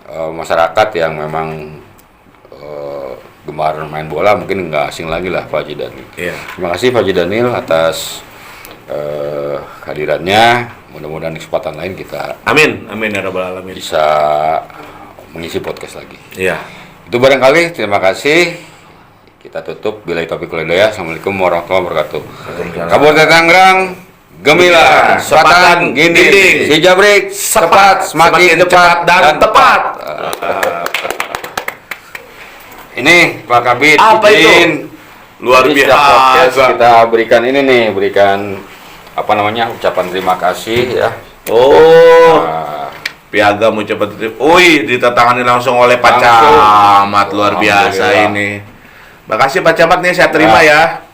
[SPEAKER 1] masyarakat yang memang gemar main bola mungkin nggak asing lagi lah Pak Haji Daniel.
[SPEAKER 2] Iya.
[SPEAKER 1] Terima kasih Pak Haji Daniel atas kehadirannya. Mudah-mudahan di kesempatan lain kita
[SPEAKER 2] Amin, amin ya rabbal alamin.
[SPEAKER 1] bisa mengisi podcast lagi.
[SPEAKER 2] Iya.
[SPEAKER 1] Itu barangkali, terima kasih. Kita tutup. Bila taufiq wal hidayah. Assalamualaikum warahmatullahi wabarakatuh. Kabupaten Tangerang, Gemilang, Selatan, Ginding, Si Jabrik, cepat, semakin cepat dan tepat. Ini Pak Kabid,
[SPEAKER 2] Apa itu?
[SPEAKER 1] izin.
[SPEAKER 2] Luar
[SPEAKER 1] Jadi setiap podcast
[SPEAKER 2] biasa.
[SPEAKER 1] kita berikan ini nih, berikan apa namanya ucapan terima kasih ya.
[SPEAKER 2] Oh,
[SPEAKER 1] Nah,
[SPEAKER 2] piagam ucapan terima. Wih, ditatangani langsung oleh Pak
[SPEAKER 1] Langsung.
[SPEAKER 2] Camat, luar biasa
[SPEAKER 1] Alhamdulillah.
[SPEAKER 2] ini. Makasih Pak Camat nih, saya terima ya.